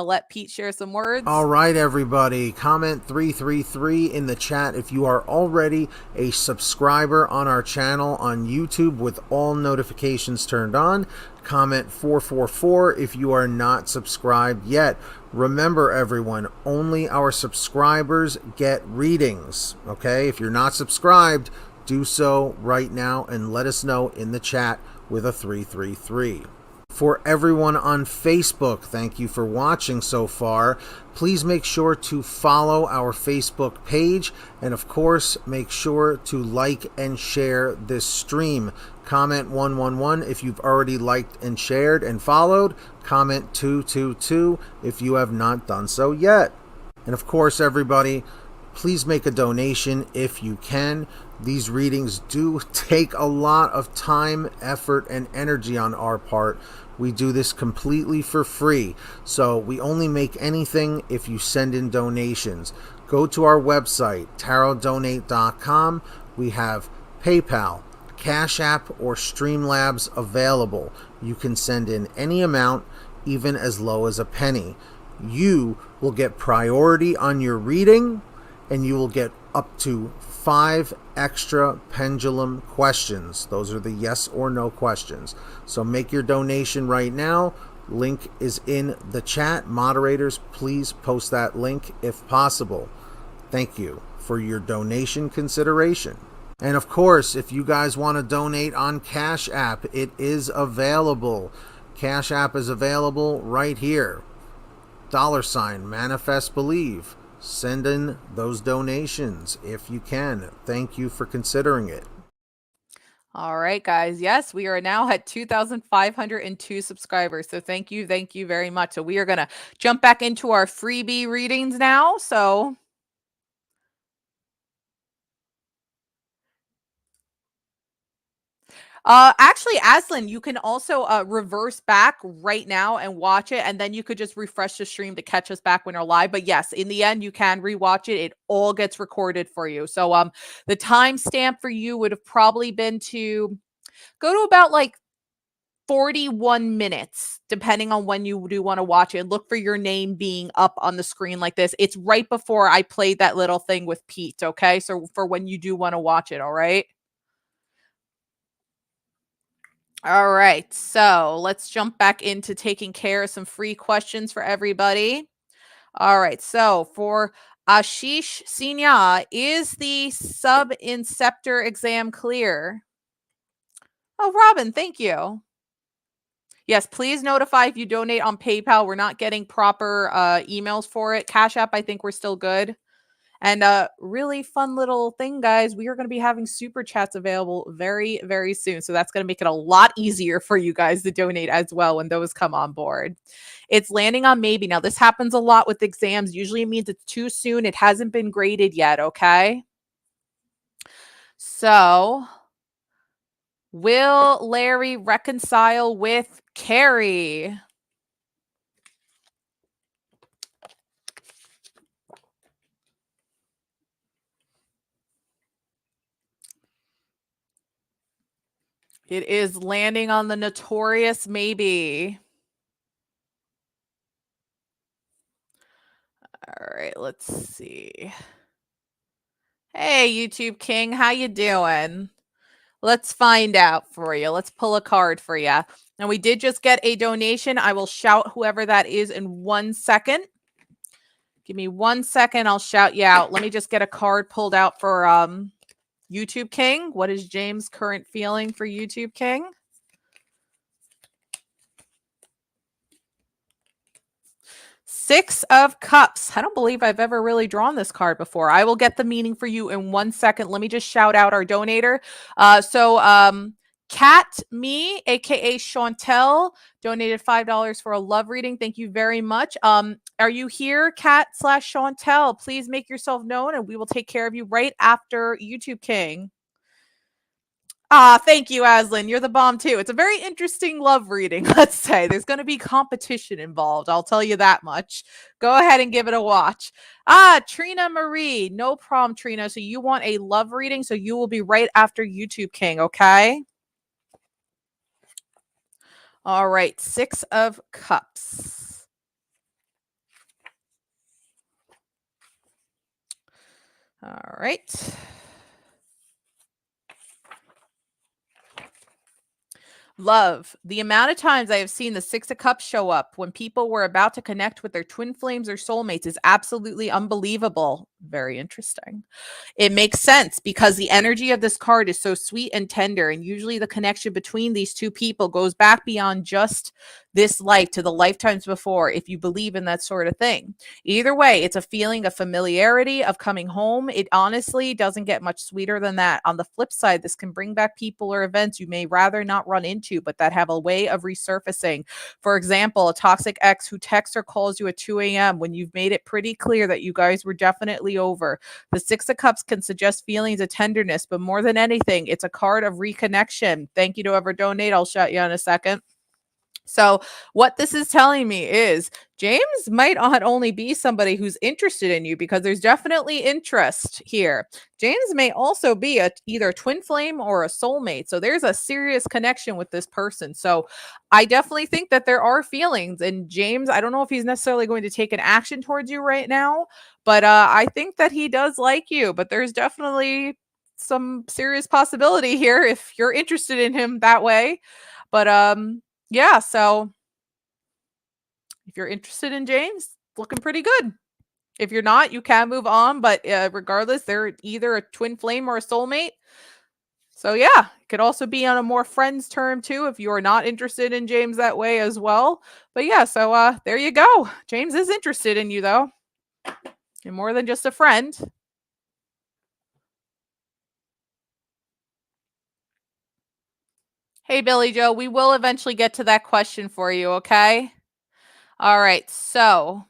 let Pete share some words. All right, everybody. Comment 333 in the chat if you are already a subscriber on our channel on YouTube with all notifications turned on. Comment 444 if you are not subscribed yet. Remember, everyone, only our subscribers get readings. Okay? If you're not subscribed, do so right now and let us know in the chat with a 333. For everyone on Facebook, thank you for watching so far. Please make sure to follow our Facebook page, and of course, make sure to like and share this stream. Comment 111 if you've already liked and shared and followed. Comment 222 if you have not done so yet. And of course, everybody, please make a donation if you can. These readings do take a lot of time, effort, and energy on our part. We do this completely for free, so we only make anything if you send in donations. Go to our website, tarotdonate.com. We have PayPal, Cash App, or Streamlabs available. You can send in any amount, even as low as a penny. You will get priority on your reading, and you will get up to 5 extra pendulum questions. Those are the yes or no questions. So make your donation right now. Link is in the chat. Moderators, please post that link if possible. Thank you for your donation consideration. And of course, if you guys want to donate on Cash App, it is available. Cash App is available right here. $ Manifest Believe. Send in those donations if you can. Thank you for considering it. All right, guys. Yes, we are now at 2,502 subscribers. So thank you very much. So we are going to jump back into our freebie readings now. So actually, Aslan, you can also reverse back right now and watch it, and then you could just refresh the stream to catch us back when we're live. But yes, in the end, you can rewatch it. It all gets recorded for you. So the timestamp for you would have probably been to go to about like 41 minutes, depending on when you do want to watch it. Look for your name being up on the screen like this. It's right before I played that little thing with Pete, okay? So for when you do want to watch it, all right? All right, so let's jump back into taking care of some free questions for everybody. All right, so for Ashish Sinya, is the sub-inceptor exam clear? Oh, Robin, thank you. Yes, please notify if you donate on PayPal. We're not getting proper emails for it. Cash App, I think we're still good. And really fun little thing, guys. We are going to be having super chats available very, very soon. So that's going to make it a lot easier for you guys to donate as well when those come on board. It's landing on maybe. Now, this happens a lot with exams. Usually it means it's too soon. It hasn't been graded yet, okay? So, will Larry reconcile with Carrie? It is landing on the notorious maybe. All right, let's see. Hey, YouTube King, how you doing? Let's find out for you. Let's pull a card for you. And we did just get a donation. I will shout whoever that is in 1 second. Give me 1 second. I'll shout you out. Let me just get a card pulled out for YouTube King. What is James' current feeling for YouTube King? Six of Cups. I don't believe I've ever really drawn this card before. I will get the meaning for you in 1 second. Let me just shout out our donator. So Cat Me, aka Chantel, donated $5 for a love reading. Thank you very much. Are you here, Cat/Chantel? Please make yourself known, and we will take care of you right after YouTube King. Thank you, Aslan. You're the bomb too. It's a very interesting love reading, let's say. There's going to be competition involved. I'll tell you that much. Go ahead and give it a watch. Trina Marie. No problem, Trina. So you want a love reading, so you will be right after YouTube King, okay? All right, 6 of Cups. All right. Love. The amount of times I have seen the 6 of Cups show up when people were about to connect with their twin flames or soulmates is absolutely unbelievable. Very interesting. It makes sense because the energy of this card is so sweet and tender, and usually the connection between these two people goes back beyond just this life to the lifetimes before, if you believe in that sort of thing. Either way, it's a feeling of familiarity, of coming home. It honestly doesn't get much sweeter than that. On the flip side, this can bring back people or events you may rather not run into, but that have a way of resurfacing. For example, a toxic ex who texts or calls you at 2 a.m. when you've made it pretty clear that you guys were definitely over. The 6 of Cups can suggest feelings of tenderness, but more than anything, it's a card of reconnection. Thank you to whoever donate. I'll shout you in a second. So what this is telling me is James might not only be somebody who's interested in you, because there's definitely interest here. James may also be either a twin flame or a soulmate. So there's a serious connection with this person. So I definitely think that there are feelings. And James, I don't know if he's necessarily going to take an action towards you right now, but I think that he does like you. But there's definitely some serious possibility here if you're interested in him that way. But yeah, so if you're interested in James, looking pretty good. If you're not, you can move on, but regardless, they're either a twin flame or a soulmate. So yeah, it could also be on a more friends term too if you are not interested in James that way as well. But yeah, so there you go. James is interested in you though. And more than just a friend. Hey, Billy Joe, we will eventually get to that question for you, okay? All right, so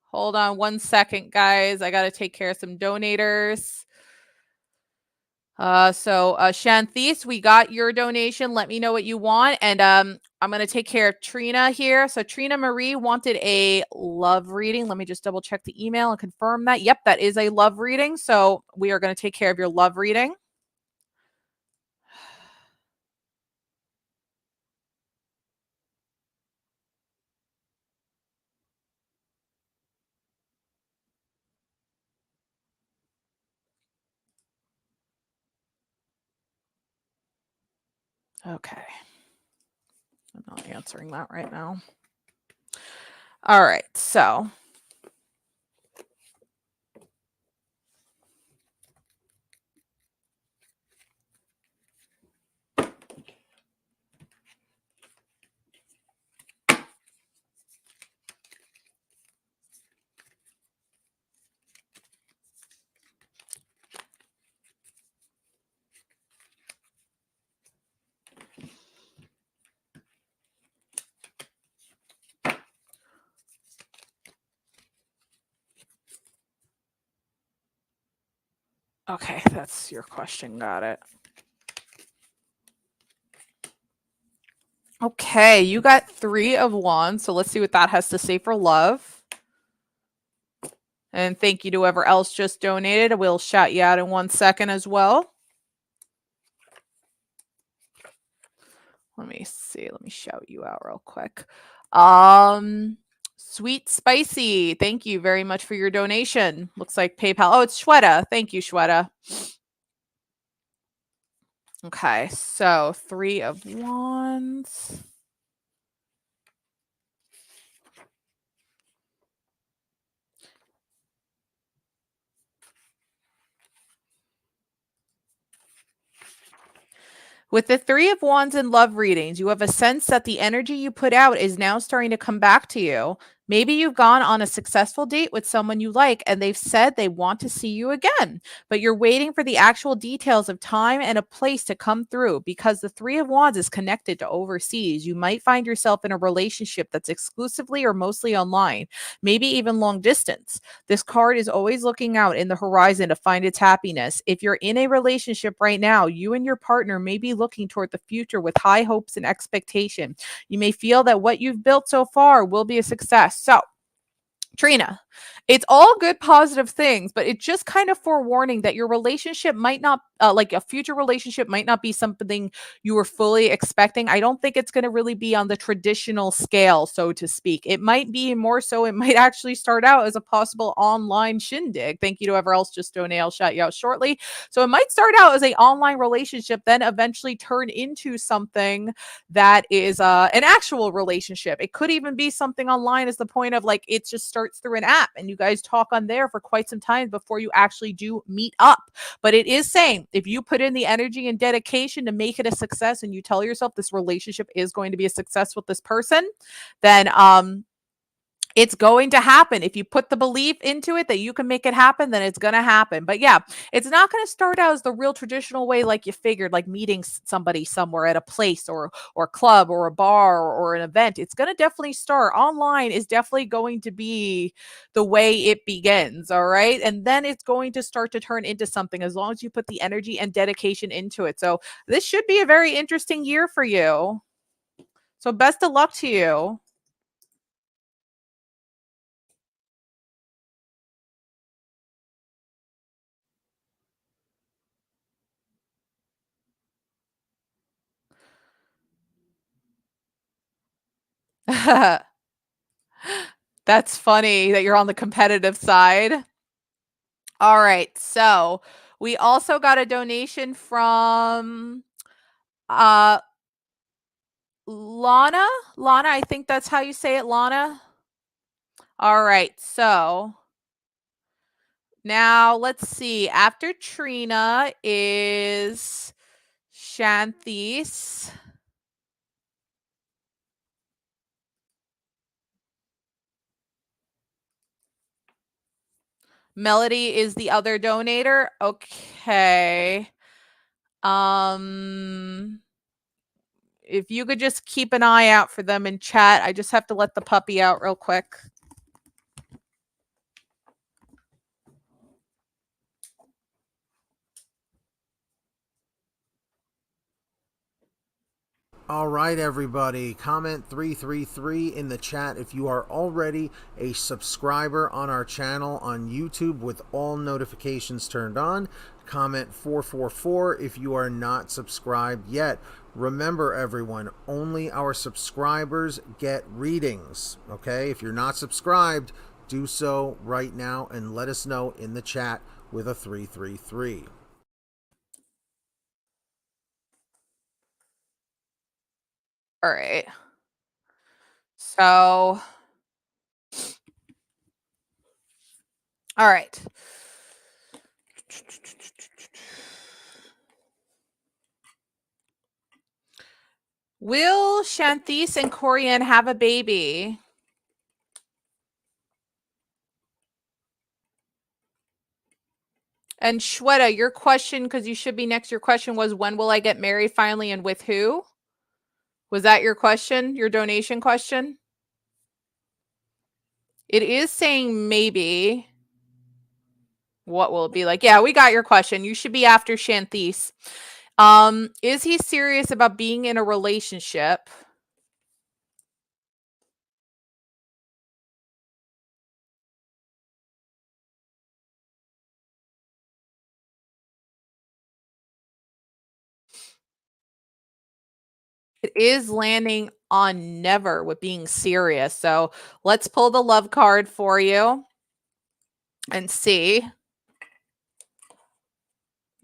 hold on one second, guys. I got to take care of some donators. So Shanthis, we got your donation. Let me know what you want. And I'm going to take care of Trina here. So Trina Marie wanted a love reading. Let me just double check the email and confirm that. Yep, that is a love reading. So we are going to take care of your love reading. Okay. I'm not answering that right now. All right. So okay, that's your question. Got it. Okay, you got 3 of Wands. So let's see what that has to say for love. And thank you to whoever else just donated. We'll shout you out in 1 second as well. Let me see. Let me shout you out real quick. Sweet Spicy. Thank you very much for your donation. Looks like PayPal. Oh, it's Shweta. Thank you, Shweta. Okay, so 3 of Wands. With the 3 of Wands and love readings, you have a sense that the energy you put out is now starting to come back to you. Maybe you've gone on a successful date with someone you like and they've said they want to see you again, but you're waiting for the actual details of time and a place to come through because the Three of Wands is connected to overseas. You might find yourself in a relationship that's exclusively or mostly online, maybe even long distance. This card is always looking out in the horizon to find its happiness. If you're in a relationship right now, you and your partner may be looking toward the future with high hopes and expectation. You may feel that what you've built so far will be a success. So, Trina, it's all good, positive things, but it's just kind of forewarning that your relationship might not, like a future relationship, might not be something you were fully expecting. I don't think it's going to really be on the traditional scale, so to speak. It might be more so, it might actually start out as a possible online shindig. Thank you to whoever else just donated. I'll shout you out shortly. So it might start out as an online relationship, then eventually turn into something that is an actual relationship. It could even be something online, as the point of like it just starts through an app and you guys talk on there for quite some time before you actually do meet up. But it is saying if you put in the energy and dedication to make it a success and you tell yourself this relationship is going to be a success with this person, then it's going to happen. If you put the belief into it that you can make it happen, then it's going to happen. But yeah, it's not going to start out as the real traditional way like you figured, like meeting somebody somewhere at a place or club or a bar or an event. It's going to definitely start online, is definitely going to be the way it begins, all right? And then it's going to start to turn into something as long as you put the energy and dedication into it. So this should be a very interesting year for you. So best of luck to you. That's funny that you're on the competitive side. All right. So we also got a donation from uh Lana. Lana, I think that's how you say it, Lana. All right. So now let's see. After Trina is Shanthis. Melody is the other donator. Okay. If you could just keep an eye out for them in chat. I just have to let the puppy out real quick. All right, everybody. Comment 333 in the chat if you are already a subscriber on our channel on YouTube with all notifications turned on. Comment 444 if you are not subscribed yet. Remember, everyone, only our subscribers get readings. Okay? If you're not subscribed, do so right now and let us know in the chat with a 333. All right. So, all right. Will Shanthis and Corian have a baby? And Shweta, your question, because you should be next, your question was, when will I get married finally and with who? Was that your question, your donation question? It is saying maybe. What will it be like? Yeah, we got your question. You should be after Shanthis. Is he serious about being in a relationship? It is landing on never with being serious. So let's pull the love card for you and see.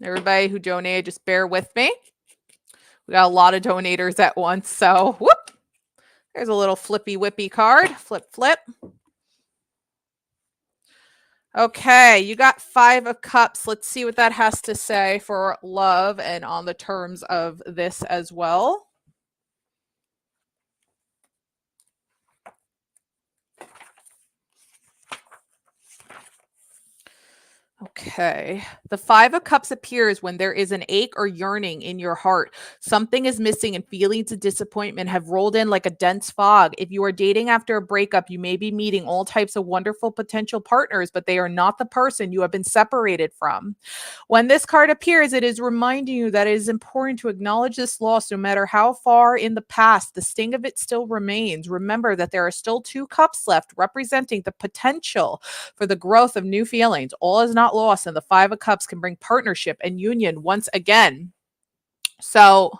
Everybody who donated, just bear with me. We got a lot of donators at once. So whoop. There's a little flippy whippy card. Flip, flip. Okay, you got 5 of Cups. Let's see what that has to say for love and on the terms of this as well. Okay. The Five of Cups appears when there is an ache or yearning in your heart. Something is missing and feelings of disappointment have rolled in like a dense fog. If you are dating after a breakup, you may be meeting all types of wonderful potential partners, but they are not the person you have been separated from. When this card appears, it is reminding you that it is important to acknowledge this loss no matter how far in the past. The sting of it still remains. Remember that there are still two cups left, representing the potential for the growth of new feelings. All is not lost, and the Five of Cups can bring partnership and union once again. So,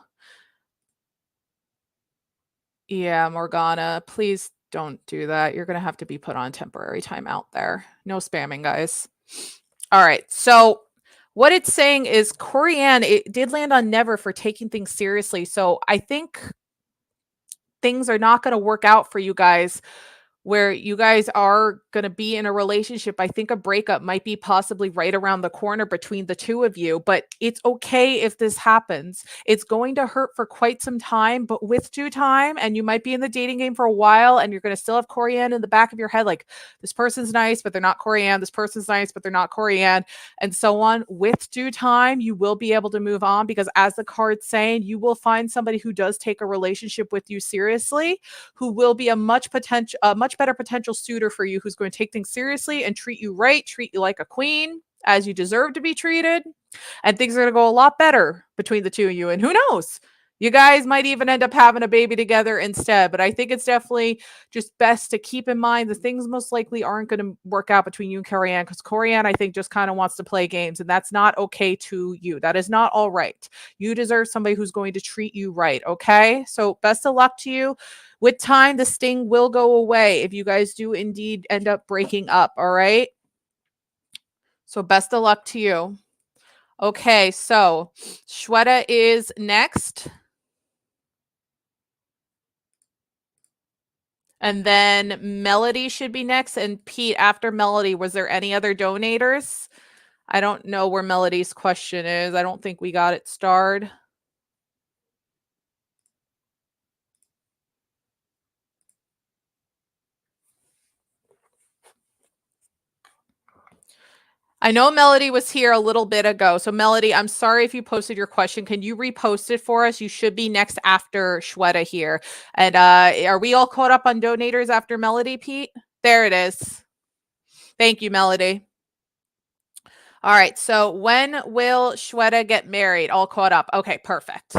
yeah, Morgana, please don't do that. You're going to have to be put on temporary timeout there. No spamming, guys. All right. So, what it's saying is Corianne, it did land on never for taking things seriously. So, I think things are not going to work out for you guys where you guys are going to be in a relationship. I think a breakup might be possibly right around the corner between the two of you, but it's okay if this happens. It's going to hurt for quite some time, but with due time, and you might be in the dating game for a while, and you're going to still have Corianne in the back of your head, like, this person's nice, but they're not Corianne. This person's nice, but they're not Corianne, and so on. With due time, you will be able to move on because, as the card's saying, you will find somebody who does take a relationship with you seriously, who will be a much better potential suitor for you, who's going to take things seriously and treat you right, treat you like a queen as you deserve to be treated. And things are going to go a lot better between the two of you. And who knows? You guys might even end up having a baby together instead. But I think it's definitely just best to keep in mind the things most likely aren't going to work out between you and Corianne, because Corianne, I think, just kind of wants to play games, and that's not okay to you. That is not all right. You deserve somebody who's going to treat you right. Okay. So best of luck to you. With time, the sting will go away if you guys do indeed end up breaking up. All right. So best of luck to you. Okay. So Shweta is next. And then Melody should be next. And Pete, after Melody, was there any other donators? I don't know where Melody's question is. I don't think we got it starred. I know Melody was here a little bit ago. So Melody, I'm sorry if you posted your question. Can you repost it for us? You should be next after Shweta here. And are we all caught up on donators after Melody, Pete? There it is. Thank you, Melody. All right. So when will Shweta get married? All caught up. Okay, perfect.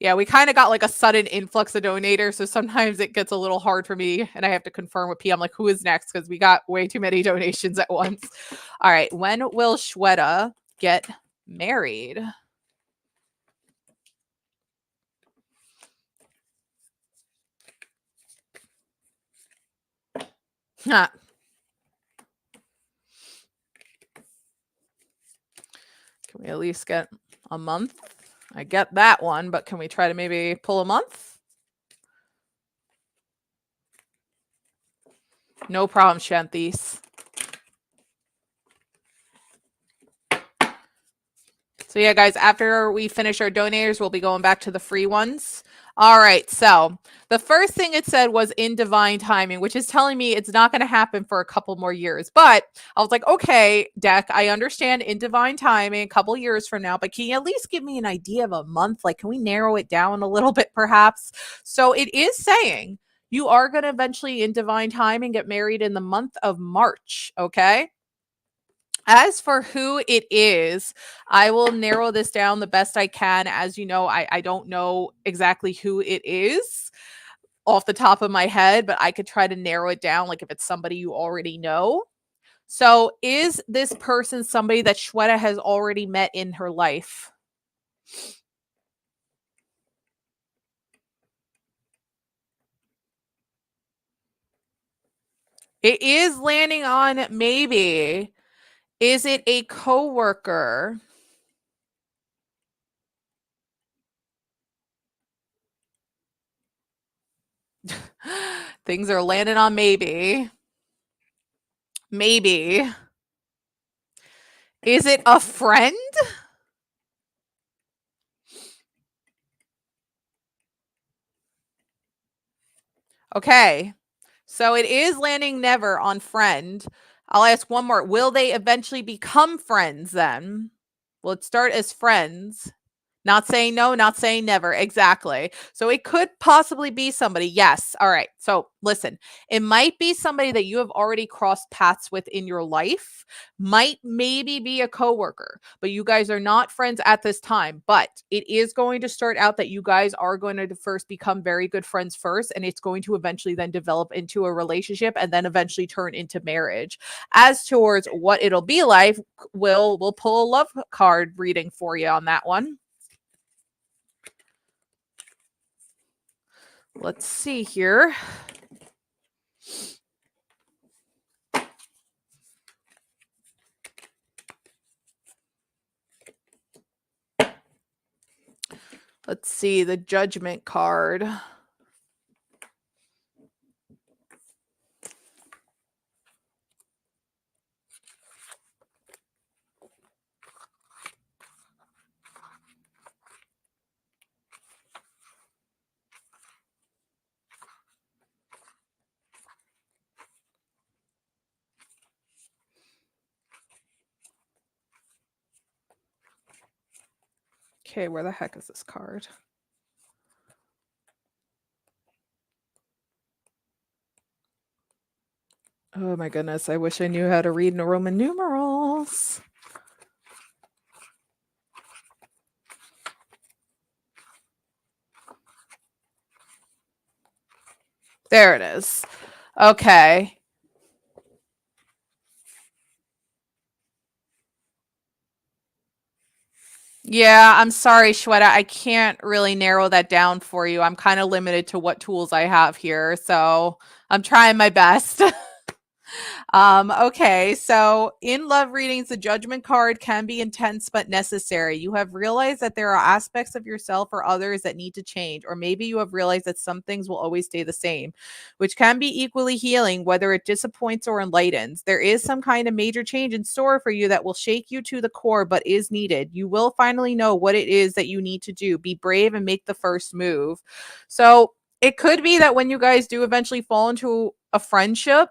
Yeah, we kind of got like a sudden influx of donators, so sometimes it gets a little hard for me, and I have to confirm with P. I'm like, who is next? Because we got way too many donations at once. All right, when will Shweta get married? Huh. Can we at least get a month? I get that one, but can we try to maybe pull a month? No problem, Shanthis. So yeah, guys, after we finish our donators, we'll be going back to the free ones. All right, so the first thing it said was in divine timing, which is telling me it's not going to happen for a couple more years. But I was like, okay, deck, I understand in divine timing, a couple years from now, but can you at least give me an idea of a month? Like, can we narrow it down a little bit, perhaps? So it is saying you are going to eventually in divine timing get married in the month of March, okay? As for who it is, I will narrow this down the best I can. As you know, I don't know exactly who it is off the top of my head, but I could try to narrow it down, like if it's somebody you already know. So, is this person somebody that Shweta has already met in her life? It is landing on maybe. Is it a coworker? Things are landing on maybe. Maybe. Is it a friend? Okay. So it is landing never on friend. I'll ask one more. Will they eventually become friends then? Will it start as friends? Not saying no, not saying never. Exactly. So it could possibly be somebody. Yes. All right. So listen, it might be somebody that you have already crossed paths with in your life, might maybe be a coworker, but you guys are not friends at this time. But it is going to start out that you guys are going to first become very good friends first, and it's going to eventually then develop into a relationship and then eventually turn into marriage. As towards what it'll be like, we'll pull a love card reading for you on that one. Let's see here. Let's see the Judgment card. Okay, where the heck is this card? Oh my goodness, I wish I knew how to read in Roman numerals. There it is. Okay. Yeah, I'm sorry, Shweta. I can't really narrow that down for you. I'm kind of limited to what tools I have here. So I'm trying my best. Okay, so in love readings, the Judgment card can be intense but necessary. You have realized that there are aspects of yourself or others that need to change, or maybe you have realized that some things will always stay the same, which can be equally healing, whether it disappoints or enlightens. There is some kind of major change in store for you that will shake you to the core, but is needed. You will finally know what it is that you need to do. Be brave and make the first move. So it could be that when you guys do eventually fall into a friendship,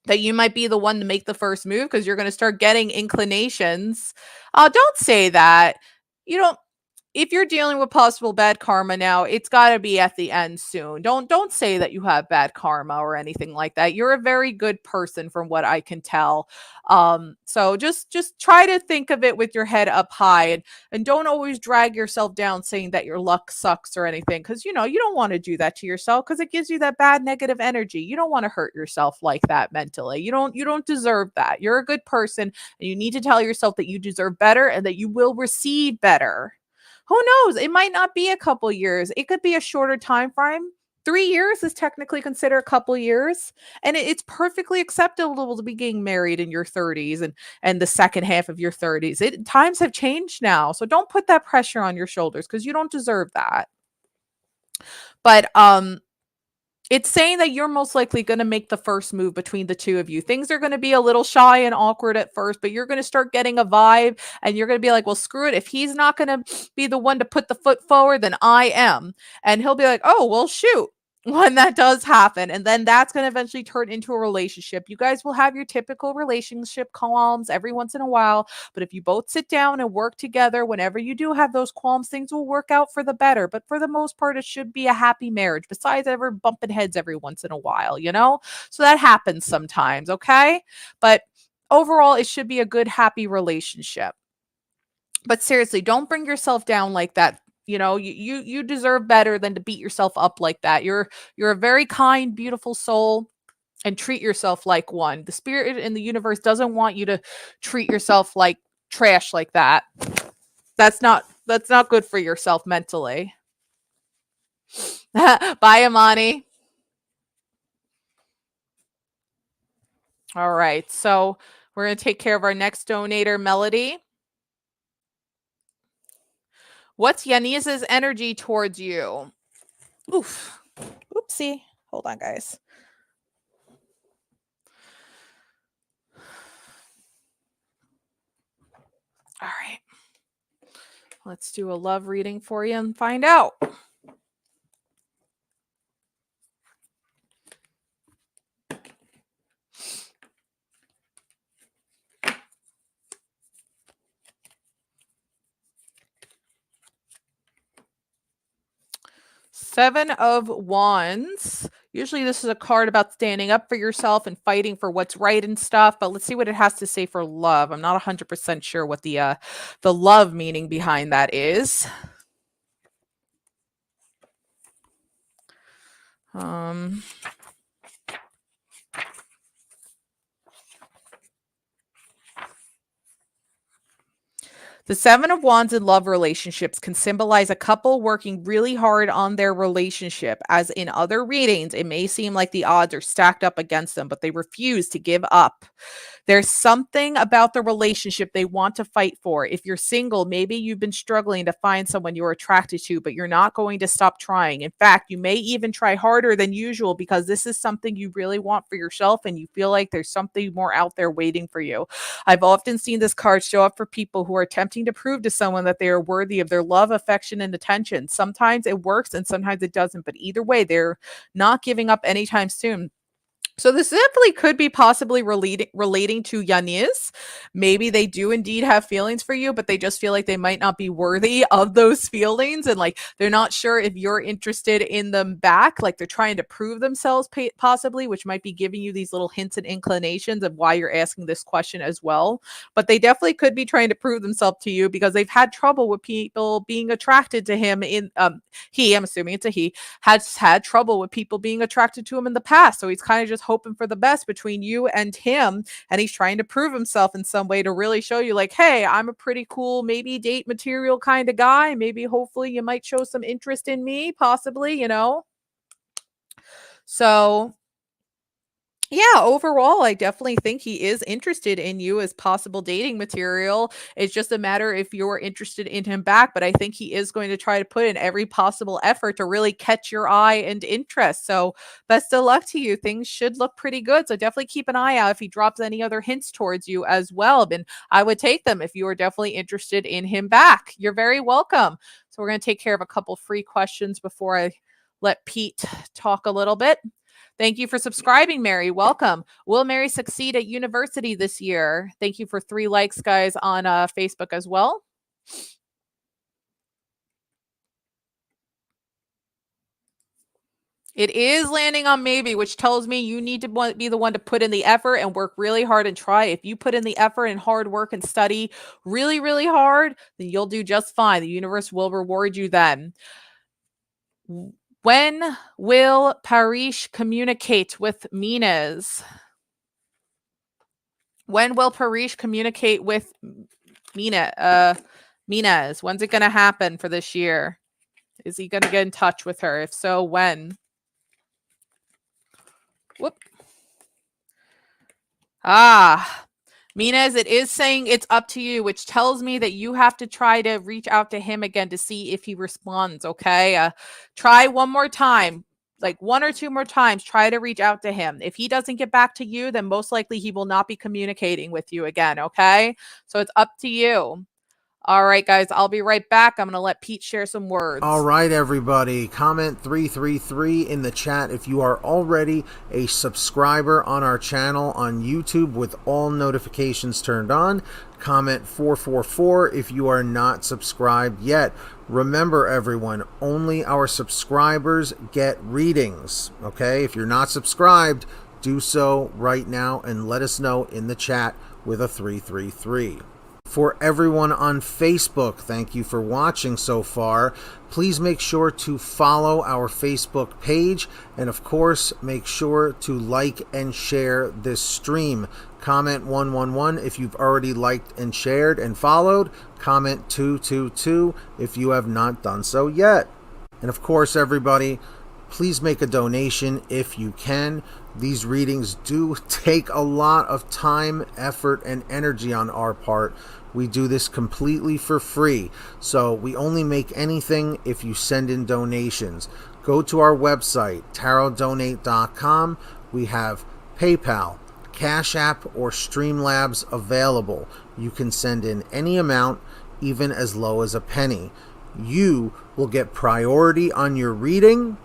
that you might be the one to make the first move because you're going to start getting inclinations. Don't say that. You don't if you're dealing with possible bad karma now, it's got to be at the end soon. Don't say that you have bad karma or anything like that. You're a very good person from what I can tell. So just try to think of it with your head up high, and don't always drag yourself down saying that your luck sucks or anything, because you don't want to do that to yourself because it gives you that bad negative energy. You don't want to hurt yourself like that mentally. You don't deserve that. You're a good person, and you need to tell yourself that you deserve better and that you will receive better. Who knows? It might not be a couple years. It could be a shorter time frame. 3 years is technically considered a couple years, and it's perfectly acceptable to be getting married in your 30s and the second half of your 30s. Times have changed now, so don't put that pressure on your shoulders because you don't deserve that. But it's saying that you're most likely going to make the first move between the two of you. Things are going to be a little shy and awkward at first, but you're going to start getting a vibe, and you're going to be like, well, screw it. If he's not going to be the one to put the foot forward, then I am. And he'll be like, oh, well, shoot. When that does happen. And then that's going to eventually turn into a relationship. You guys will have your typical relationship qualms every once in a while. But if you both sit down and work together, whenever you do have those qualms, things will work out for the better. But for the most part, it should be a happy marriage, besides ever bumping heads every once in a while, So that happens sometimes, okay? But overall, it should be a good, happy relationship. But seriously, don't bring yourself down like that. You deserve better than to beat yourself up like that. You're a very kind, beautiful soul, and treat yourself like one. The spirit in the universe doesn't want you to treat yourself like trash like that. That's not good for yourself mentally. Bye, Amani. All right. So we're going to take care of our next donator, Melody. What's Yanise's energy towards you? Oof. Oopsie. Hold on, guys. All right. Let's do a love reading for you and find out. Seven of Wands. Usually this is a card about standing up for yourself and fighting for what's right and stuff, but let's see what it has to say for love. I'm not 100% sure what the love meaning behind that is. The Seven of Wands in love relationships can symbolize a couple working really hard on their relationship. As in other readings, it may seem like the odds are stacked up against them, but they refuse to give up. There's something about the relationship they want to fight for. If you're single, maybe you've been struggling to find someone you're attracted to, but you're not going to stop trying. In fact, you may even try harder than usual because this is something you really want for yourself and you feel like there's something more out there waiting for you. I've often seen this card show up for people who are attempting to prove to someone that they are worthy of their love, affection, and attention. Sometimes it works and sometimes it doesn't, but either way, they're not giving up anytime soon. So this definitely could be possibly relating to Yanis. Maybe they do indeed have feelings for you, but they just feel like they might not be worthy of those feelings. And like, they're not sure if you're interested in them back. Like they're trying to prove themselves possibly, which might be giving you these little hints and inclinations of why you're asking this question as well. But they definitely could be trying to prove themselves to you because they've had trouble with people being attracted to him I'm assuming it's a he, has had trouble with people being attracted to him in the past. So he's kind of just hoping for the best between you and him, and he's trying to prove himself in some way to really show you like, hey, I'm a pretty cool, maybe date material kind of guy. Maybe hopefully you might show some interest in me, possibly, So yeah, overall, I definitely think he is interested in you as possible dating material. It's just a matter if you're interested in him back, but I think he is going to try to put in every possible effort to really catch your eye and interest. So best of luck to you. Things should look pretty good. So definitely keep an eye out if he drops any other hints towards you as well. And I would take them if you are definitely interested in him back. You're very welcome. So we're going to take care of a couple free questions before I let Pete talk a little bit. Thank you for subscribing, Mary. Welcome. Will Mary succeed at university this year? Thank you for 3 likes, guys, on Facebook as well. It is landing on maybe, which tells me you need to be the one to put in the effort and work really hard and try. If you put in the effort and hard work and study really, really hard, then you'll do just fine. The universe will reward you then. When will Paris communicate with Mines? When will Paris communicate with Mines? When's it going to happen for this year? Is he going to get in touch with her? If so, when? Whoop. Mines, it is saying it's up to you, which tells me that you have to try to reach out to him again to see if he responds, okay? Try one more time, like 1 or 2 more times, try to reach out to him. If he doesn't get back to you, then most likely he will not be communicating with you again, okay? So it's up to you. All right, guys, I'll be right back. I'm going to let Pete share some words. All right, everybody. Comment 333 in the chat if you are already a subscriber on our channel on YouTube with all notifications turned on. Comment 444 if you are not subscribed yet. Remember, everyone, only our subscribers get readings, okay? If you're not subscribed, do so right now and let us know in the chat with a 333. For everyone on Facebook, thank you for watching so far. Please make sure to follow our Facebook page, and of course, make sure to like and share this stream. Comment 111 if you've already liked and shared and followed. Comment 222 if you have not done so yet. And of course, everybody, please make a donation if you can. These readings do take a lot of time, effort, and energy on our part. We do this completely for free, so we only make anything if you send in donations. Go to our website, tarotdonate.com. We have PayPal, Cash App, or Streamlabs available. You can send in any amount, even as low as a penny. You will get priority on your reading,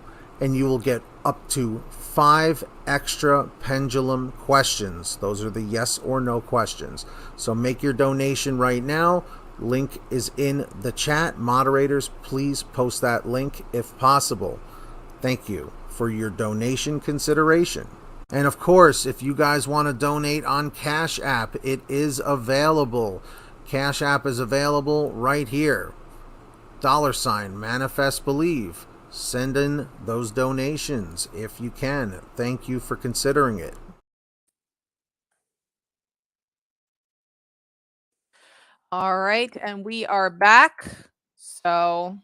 and you will get up to 5 extra pendulum questions. Those are the yes or no questions. So make your donation right now. Link is in the chat. Moderators, please post that link if possible. Thank you for your donation consideration. And of course, if you guys want to donate on Cash App, it is available. Cash App is available right here. $ Manifest Believe. Send in those donations if you can. Thank you for considering it. All right, and we are back. So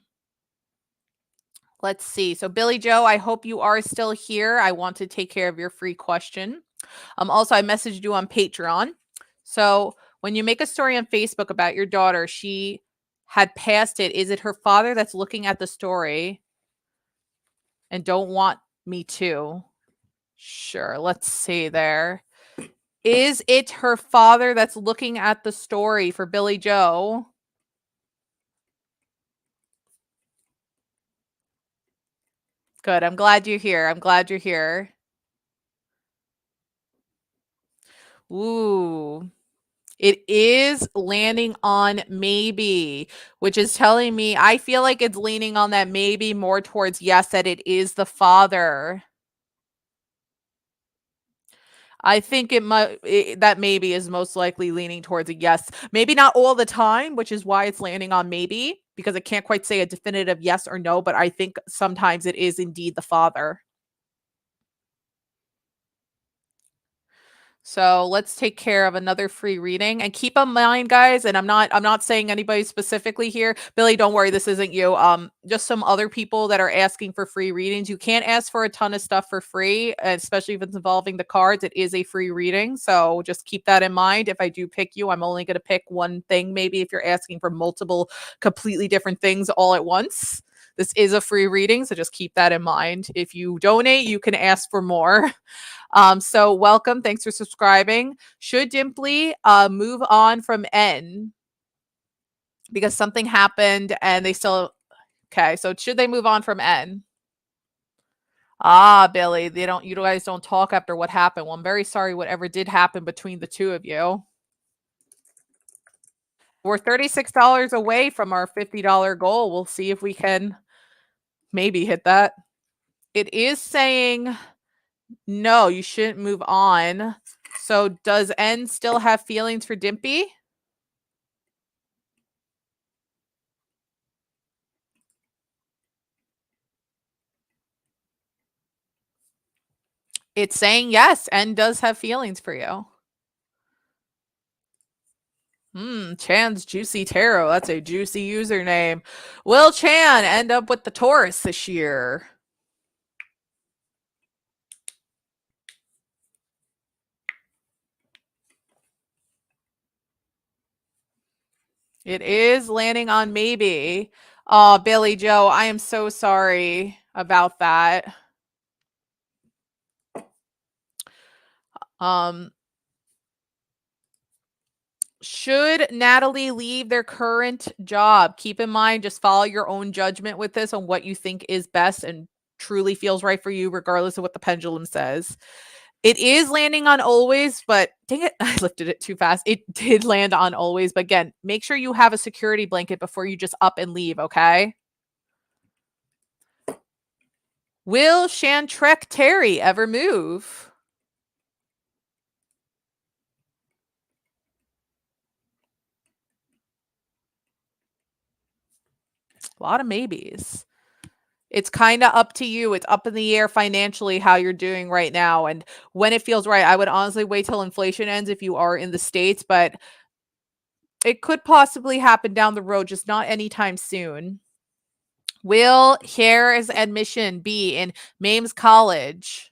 let's see. So Billy Joe, I hope you are still here. I want to take care of your free question. Also, I messaged you on Patreon. So when you make a story on Facebook about your daughter, she had passed it. Is it her father that's looking at the story and don't want me to? Sure. Let's see there. Is it her father that's looking at the story for Billy Joe? Good. I'm glad you're here. I'm glad you're here. Ooh. It is landing on maybe, which is telling me I feel like it's leaning on that maybe more towards yes, that it is the father. I think that maybe is most likely leaning towards a yes. Maybe not all the time, which is why it's landing on maybe, because it can't quite say a definitive yes or no, but I think sometimes it is indeed the father. So let's take care of another free reading, and keep in mind, guys, and I'm not saying anybody specifically here. Billy, don't worry, this isn't you. Just some other people that are asking for free readings. You can't ask for a ton of stuff for free, especially if it's involving the cards. It is a free reading. So just keep that in mind. If I do pick you, I'm only going to pick one thing, maybe if you're asking for multiple completely different things all at once. This is a free reading, so just keep that in mind. If you donate, you can ask for more. So welcome. Thanks for subscribing. Should Dimply move on from N because something happened and they still okay. So should they move on from N? Ah, Billy, you guys don't talk after what happened. Well, I'm very sorry whatever did happen between the two of you. We're $36 away from our $50 goal. We'll see if we can maybe hit that. It is saying no, you shouldn't move on. So does N still have feelings for Dimpy? It's saying yes, N does have feelings for you. Chan's Juicy Tarot. That's a juicy username. Will Chan end up with the Taurus this year? It is landing on maybe. Oh, Billy Joe, I am so sorry about that. Should Natalie leave their current job? Keep in mind, just follow your own judgment with this on what you think is best and truly feels right for you, regardless of what the pendulum says. It is landing on always, but dang it, I lifted it too fast. It did land on always, but again, make sure you have a security blanket before you just up and leave, okay? Will Shantrek Terry ever move? A lot of maybes. It's kind of up to you. It's up in the air financially how you're doing right now. And when it feels right, I would honestly wait till inflation ends if you are in the States, but it could possibly happen down the road, just not anytime soon. Will Hare's admission be in Mames College?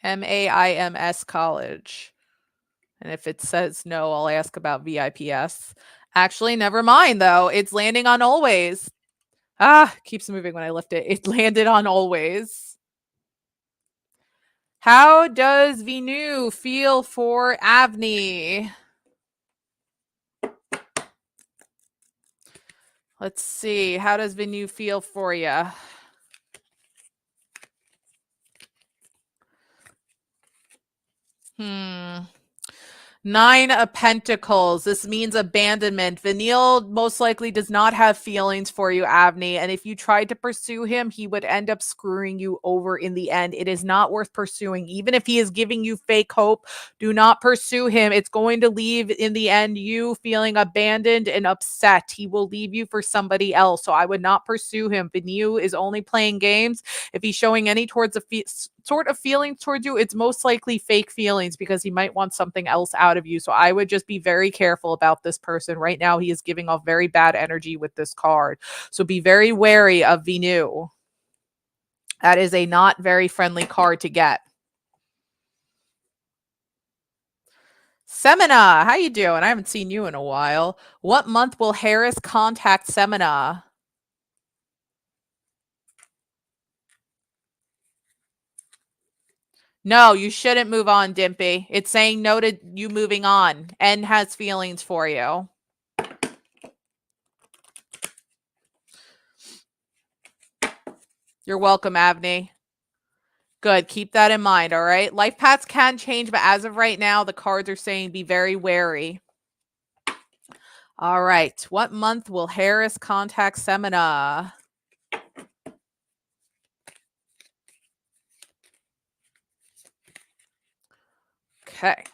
MAIMS College. And if it says no, I'll ask about VIPS. Actually, never mind though. It's landing on always. Keeps moving when I lift it. It landed on always. How does Venu feel for Avni? Let's see. How does Venu feel for you? Nine of Pentacles. This means abandonment. Vanille most likely does not have feelings for you, Avni. And if you tried to pursue him, he would end up screwing you over in the end. It is not worth pursuing. Even if he is giving you fake hope, do not pursue him. It's going to leave in the end you feeling abandoned and upset. He will leave you for somebody else. So I would not pursue him. Vanille is only playing games. If he's showing any sort of feelings towards you, it's most likely fake feelings because he might want something else out of you. So I would just be very careful about this person. Right now, he is giving off very bad energy with this card. So be very wary of Venu. That is a not very friendly card to get. Semina, how you doing? I haven't seen you in a while. What month will Harris contact Semina? No, you shouldn't move on, Dimpy. It's saying no to you moving on. N has feelings for you. You're welcome, Avni. Good. Keep that in mind, all right? Life paths can change, but as of right now, the cards are saying be very wary. All right. What month will Harris contact Semina? Okay.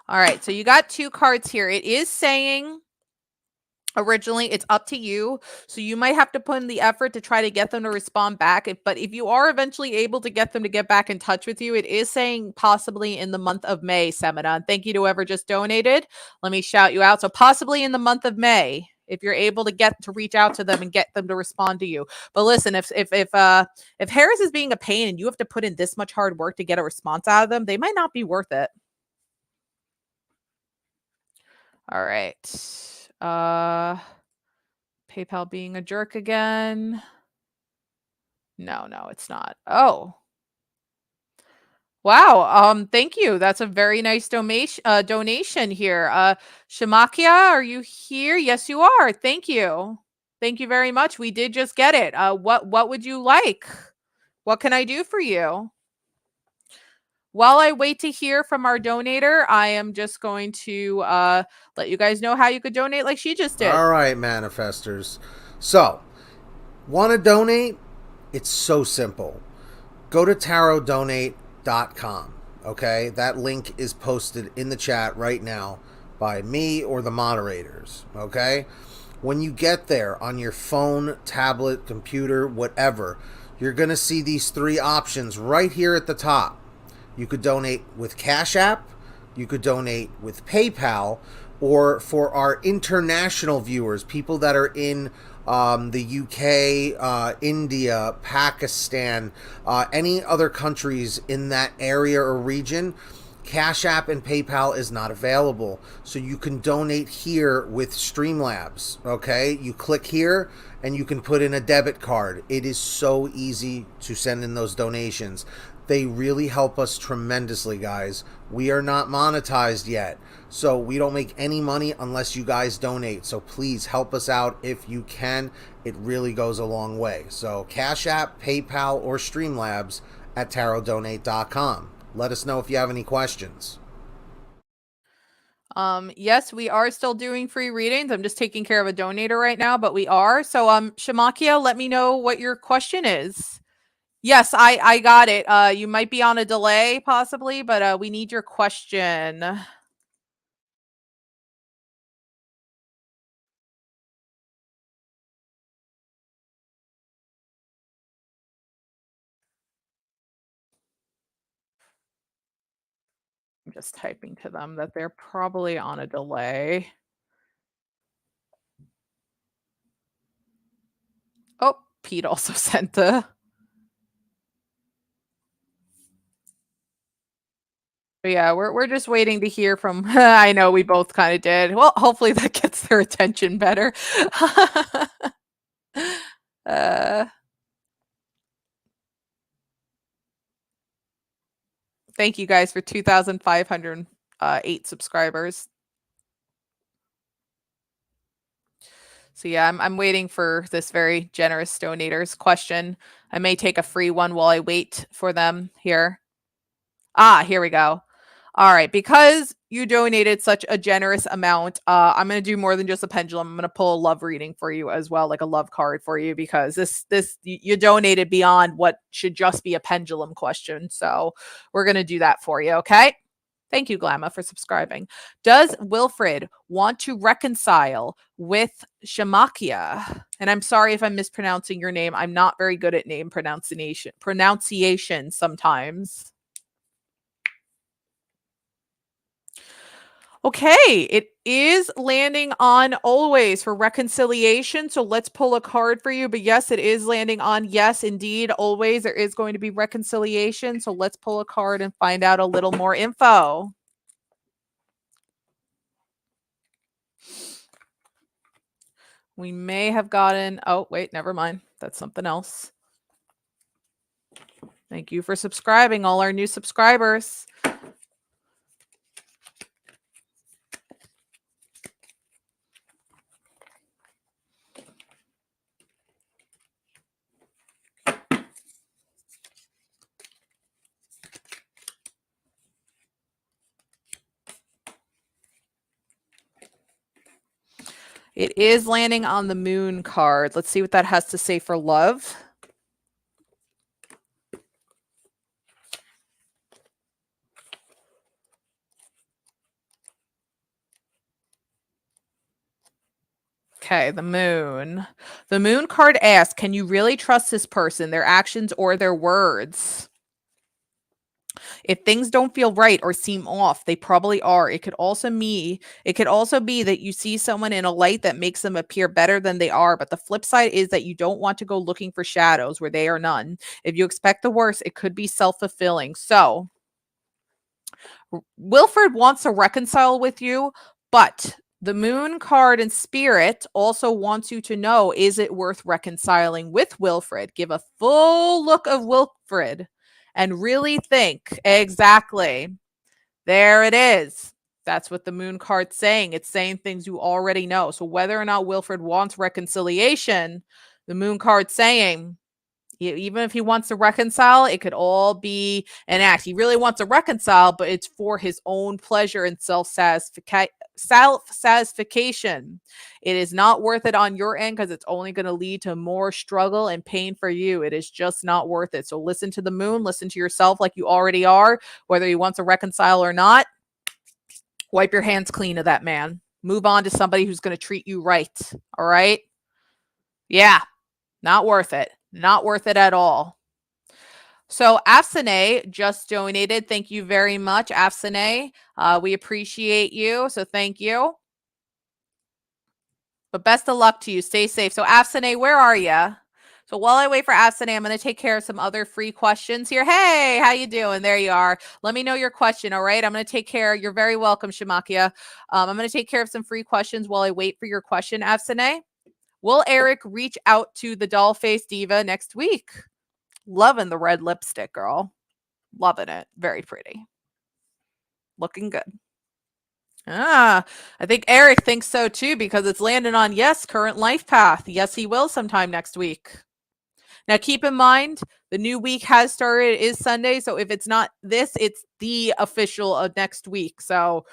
All right. So you got two cards here. It is saying originally it's up to you, so you might have to put in the effort to try to get them to respond back, but if you are eventually able to get them to get back in touch with you, it is saying possibly in the month of May, Semina. And thank you to whoever just donated. Let me shout you out. So possibly in the month of May, if you're able to get to reach out to them and get them to respond to you. But listen, if Harris is being a pain and you have to put in this much hard work to get a response out of them, they might not be worth it. All right. PayPal being a jerk again. No, it's not. Oh. Wow. Thank you. That's a very nice donation here. Shamakia, are you here? Yes, you are. Thank you. Thank you very much. We did just get it. What would you like? What can I do for you? While I wait to hear from our donator, I am just going to let you guys know how you could donate like she just did. All right, manifestors. So, want to donate? It's so simple. Go to tarotdonate.com. Okay, that link is posted in the chat right now by me or the moderators. Okay, when you get there on your phone, tablet, computer, whatever, you're going to see these three options right here at the top. You could donate with Cash App, you could donate with PayPal, or for our international viewers, people that are in the UK, India, Pakistan, any other countries in that area or region, Cash App and PayPal is not available. So you can donate here with Streamlabs, okay? You click here and you can put in a debit card. It is so easy to send in those donations. They really help us tremendously, guys. We are not monetized yet, so we don't make any money unless you guys donate. So please help us out if you can. It really goes a long way. So Cash App, PayPal, or Streamlabs at tarotdonate.com. Let us know if you have any questions. Yes, we are still doing free readings. I'm just taking care of a donator right now, but we are. So Shamakia, let me know what your question is. Yes, I got it. You might be on a delay possibly, but we need your question. I'm just typing to them that they're probably on a delay. Oh, Pete also sent the. But yeah, we're just waiting to hear from. I know we both kind of did. Well, hopefully that gets their attention better. Thank you guys for 2,508 subscribers. So yeah, I'm waiting for this very generous donator's question. I may take a free one while I wait for them here. Ah, here we go. All right, because you donated such a generous amount, I'm going to do more than just a pendulum. I'm going to pull a love reading for you as well, like a love card for you, because this you donated beyond what should just be a pendulum question. So we're going to do that for you, okay? Thank you, Glamma, for subscribing. Does Wilfred want to reconcile with Shamakia? And I'm sorry if I'm mispronouncing your name. I'm not very good at name pronunciation sometimes. Okay, it is landing on always for reconciliation. So let's pull a card for you. But yes, it is landing on yes, indeed, always. There is going to be reconciliation. So let's pull a card and find out a little more info. We may have gotten, oh, wait, never mind. That's something else. Thank you for subscribing, all our new subscribers. It is landing on the moon card. Let's see what that has to say for love. Okay, the moon. The moon card asks, can you really trust this person, their actions or their words? If things don't feel right or seem off, they probably are. It could also be that you see someone in a light that makes them appear better than they are, but the flip side is that you don't want to go looking for shadows where they are none. If you expect the worst, it could be self-fulfilling. So, Wilfred wants to reconcile with you, but the moon card and spirit also wants you to know, is it worth reconciling with Wilfred? Give a full look of Wilfred and really think. Exactly. There it is. That's what the moon card's saying. It's saying things you already know. So whether or not Wilfred wants reconciliation, the moon card's saying, even if he wants to reconcile, it could all be an act. He really wants to reconcile, but it's for his own pleasure and self-satisfaction. It is not worth it on your end because it's only going to lead to more struggle and pain for you. It is just not worth it. So listen to the moon, listen to yourself like you already are, whether he wants to reconcile or not. Wipe your hands clean of that man. Move on to somebody who's going to treat you right. All right? Yeah, not worth it. Not worth it at all. So Afsane just donated. Thank you very much, Afsane. We appreciate you. So thank you. But best of luck to you. Stay safe. So Afsane, where are you? So while I wait for Afsane, I'm going to take care of some other free questions here. Hey, how you doing? There you are. Let me know your question, all right? I'm going to take care. You're very welcome, Shamakia. I'm going to take care of some free questions while I wait for your question, Afsane. Will Eric reach out to the doll-faced diva next week? Loving the red lipstick, girl. Loving it. Very pretty. Looking good. I think Eric thinks so too because it's landed on yes, current life path. Yes, he will sometime next week. Now, keep in mind, the new week has started. It is Sunday. So if it's not this, it's the official of next week. So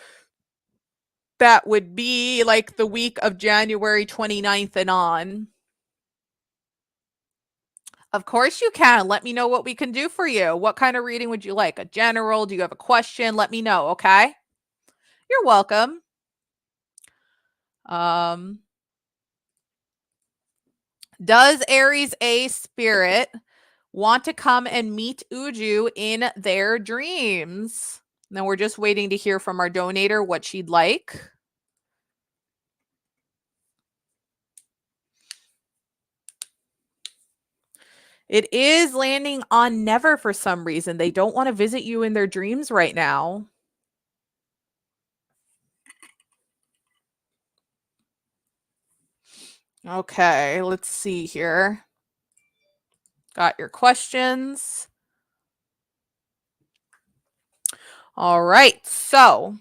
that would be like the week of January 29th and on. Of course you can. Let me know what we can do for you. What kind of reading would you like? A general? Do you have a question? Let me know, okay? You're welcome. Does Aries A spirit want to come and meet Uju in their dreams? Now we're just waiting to hear from our donator what she'd like. It is landing on never for some reason. They don't want to visit you in their dreams right now. Okay, let's see here. Got your questions. All right, so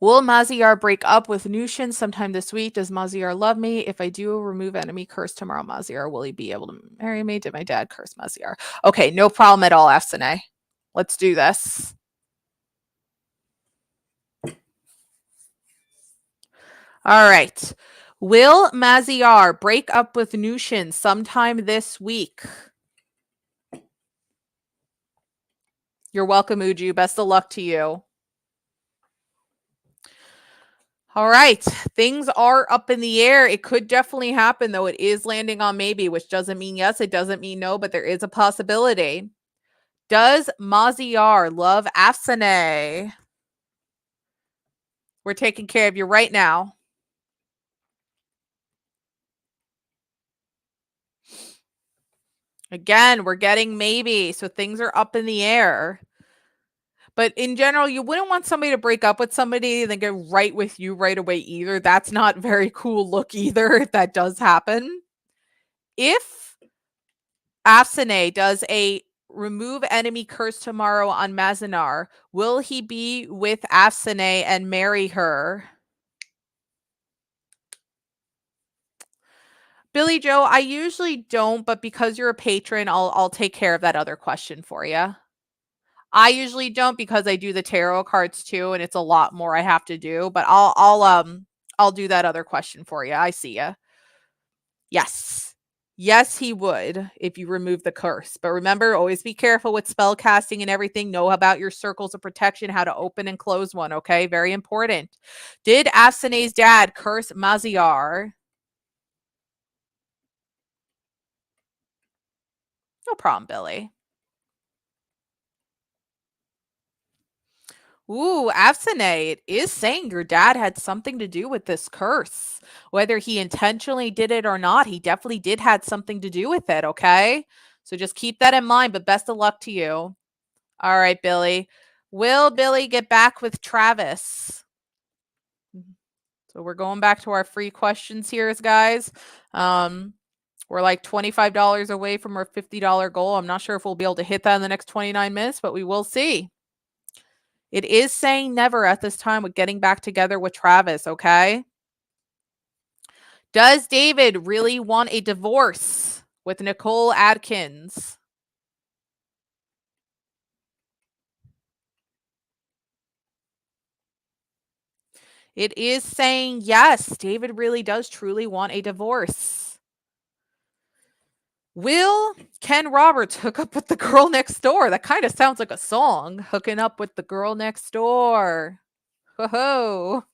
Will Maziar break up with Nushin sometime this week? Does Maziar love me? If I do remove enemy curse tomorrow, Maziar, will he be able to marry me? Did my dad curse Maziar? Okay, no problem at all, Afsane. Let's do this. All right. Will Maziar break up with Nushin sometime this week? You're welcome, Uju. Best of luck to you. All right. Things are up in the air. It could definitely happen, though. It is landing on maybe, which doesn't mean yes. It doesn't mean no, but there is a possibility. Does Maziar love Afsane? We're taking care of you right now. Again, we're getting maybe. So things are up in the air. But in general, you wouldn't want somebody to break up with somebody and then get right with you right away either. That's not very cool look either if that does happen. If Afsane does a remove enemy curse tomorrow on Mazinar, will he be with Afsane and marry her? Billy Joe, I usually don't, but because you're a patron, I'll take care of that other question for you. I usually don't because I do the tarot cards too, and it's a lot more I have to do. But I'll do that other question for you. I see you. Yes, yes, he would if you remove the curse. But remember, always be careful with spell casting and everything. Know about your circles of protection, how to open and close one. Okay, very important. Did Afsane's dad curse Maziar? No problem, Billy. Ooh, Afsane is saying your dad had something to do with this curse. Whether he intentionally did it or not, he definitely did had something to do with it, okay? So just keep that in mind, but best of luck to you. All right, Billy. Will Billy get back with Travis? So we're going back to our free questions here, guys. We're like $25 away from our $50 goal. I'm not sure if we'll be able to hit that in the next 29 minutes, but we will see. It is saying never at this time with getting back together with Travis, okay? Does David really want a divorce with Nicole Adkins? It is saying yes, David really does truly want a divorce. Will Ken Roberts hook up with the girl next door? That kind of sounds like a song. Hooking up with the girl next door. Ho ho.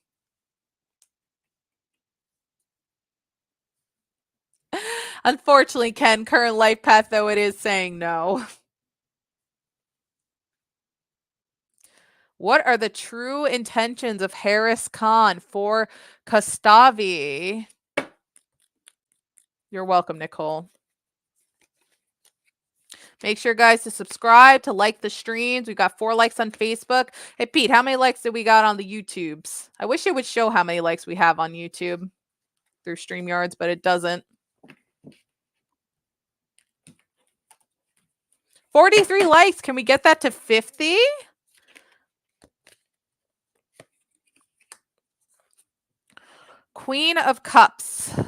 Unfortunately, Ken, current life path, though, it is saying no. What are the true intentions of Harris Khan for Kastavi? You're welcome, Nicole. Make sure, guys, to subscribe, to like the streams. We got 4 likes on Facebook. Hey, Pete, how many likes did we got on the YouTubes? I wish it would show how many likes we have on YouTube through StreamYards, but it doesn't. 43 likes. Can we get that to 50? Queen of Cups.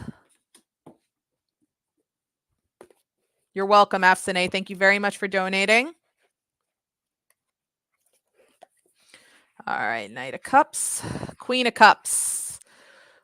You're welcome, Afsane. Thank you very much for donating. All right, Knight of Cups, Queen of Cups.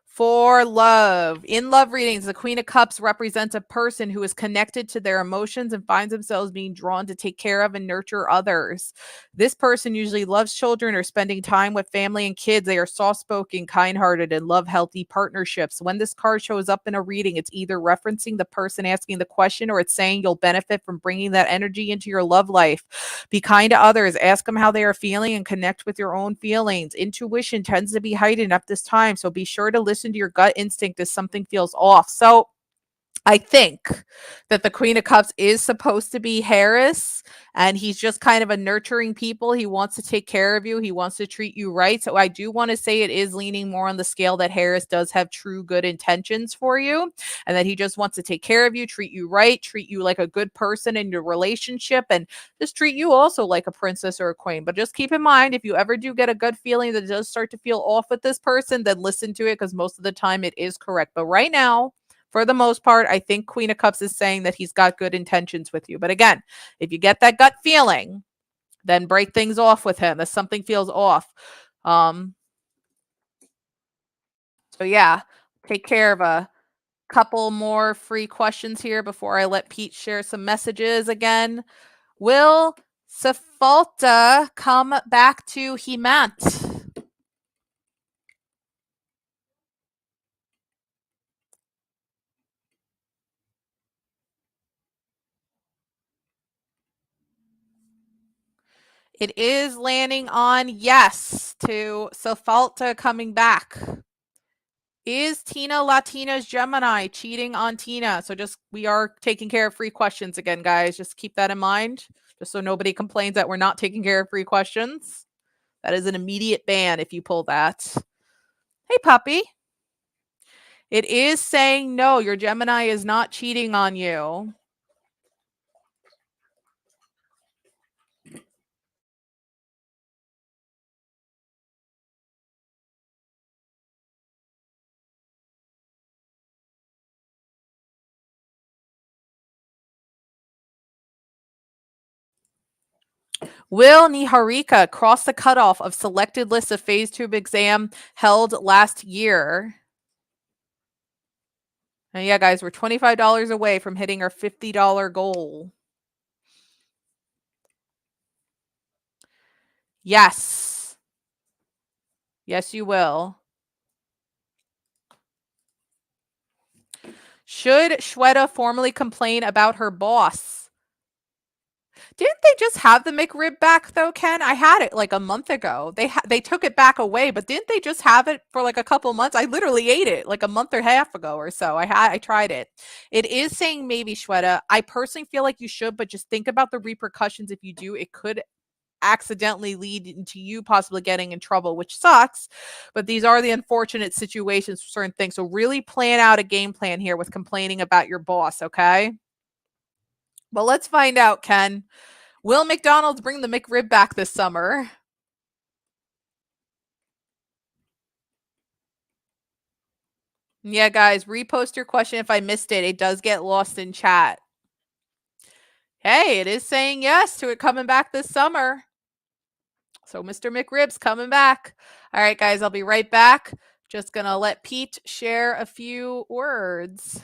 For love. In love readings, the Queen of Cups represents a person who is connected to their emotions and finds themselves being drawn to take care of and nurture others. This person usually loves children or spending time with family and kids. They are soft-spoken, kind-hearted, and love healthy partnerships. When this card shows up in a reading, it's either referencing the person asking the question or it's saying you'll benefit from bringing that energy into your love life. Be kind to others. Ask them how they are feeling and connect with your own feelings. Intuition tends to be heightened at this time, so be sure to listen to your gut instinct if something feels off. So I think that the Queen of Cups is supposed to be Harris, and he's just kind of a nurturing people. He wants to take care of you. He wants to treat you right. So I do want to say it is leaning more on the scale that Harris does have true good intentions for you, and that he just wants to take care of you, treat you right, treat you like a good person in your relationship, and just treat you also like a princess or a queen. But just keep in mind, if you ever do get a gut feeling that it does start to feel off with this person, then listen to it, because most of the time it is correct. But right now, for the most part, I think Queen of Cups is saying that he's got good intentions with you. But again, if you get that gut feeling, then break things off with him if something feels off. So yeah, take care of a couple more free questions here before I let Pete share some messages again. Will Sefalta come back to Hemant? It is landing on yes to Sefalta coming back. Is Tina Latina's Gemini cheating on Tina? So just, we are taking care of free questions again, guys. Just keep that in mind, just so nobody complains that we're not taking care of free questions. That is an immediate ban if you pull that. Hey, puppy. It is saying no, your Gemini is not cheating on you. Will Niharika cross the cutoff of selected list of phase 2 exam held last year? And yeah, guys, we're $25 away from hitting our $50 goal. Yes. Yes, you will. Should Shweta formally complain about her boss? Didn't they just have the McRib back though, Ken? I had it like a month ago. They took it back away, but didn't they just have it for like a couple months? I literally ate it like a month or half ago or so. I tried it. It is saying maybe, Shweta. I personally feel like you should, but just think about the repercussions if you do. It could accidentally lead into you possibly getting in trouble, which sucks. But these are the unfortunate situations for certain things. So really plan out a game plan here with complaining about your boss, okay? Well, let's find out, Ken. Will McDonald's bring the McRib back this summer? Yeah, guys, repost your question if I missed it. It does get lost in chat. Hey, it is saying yes to it coming back this summer. So Mr. McRib's coming back. All right, guys, I'll be right back. Just going to let Pete share a few words.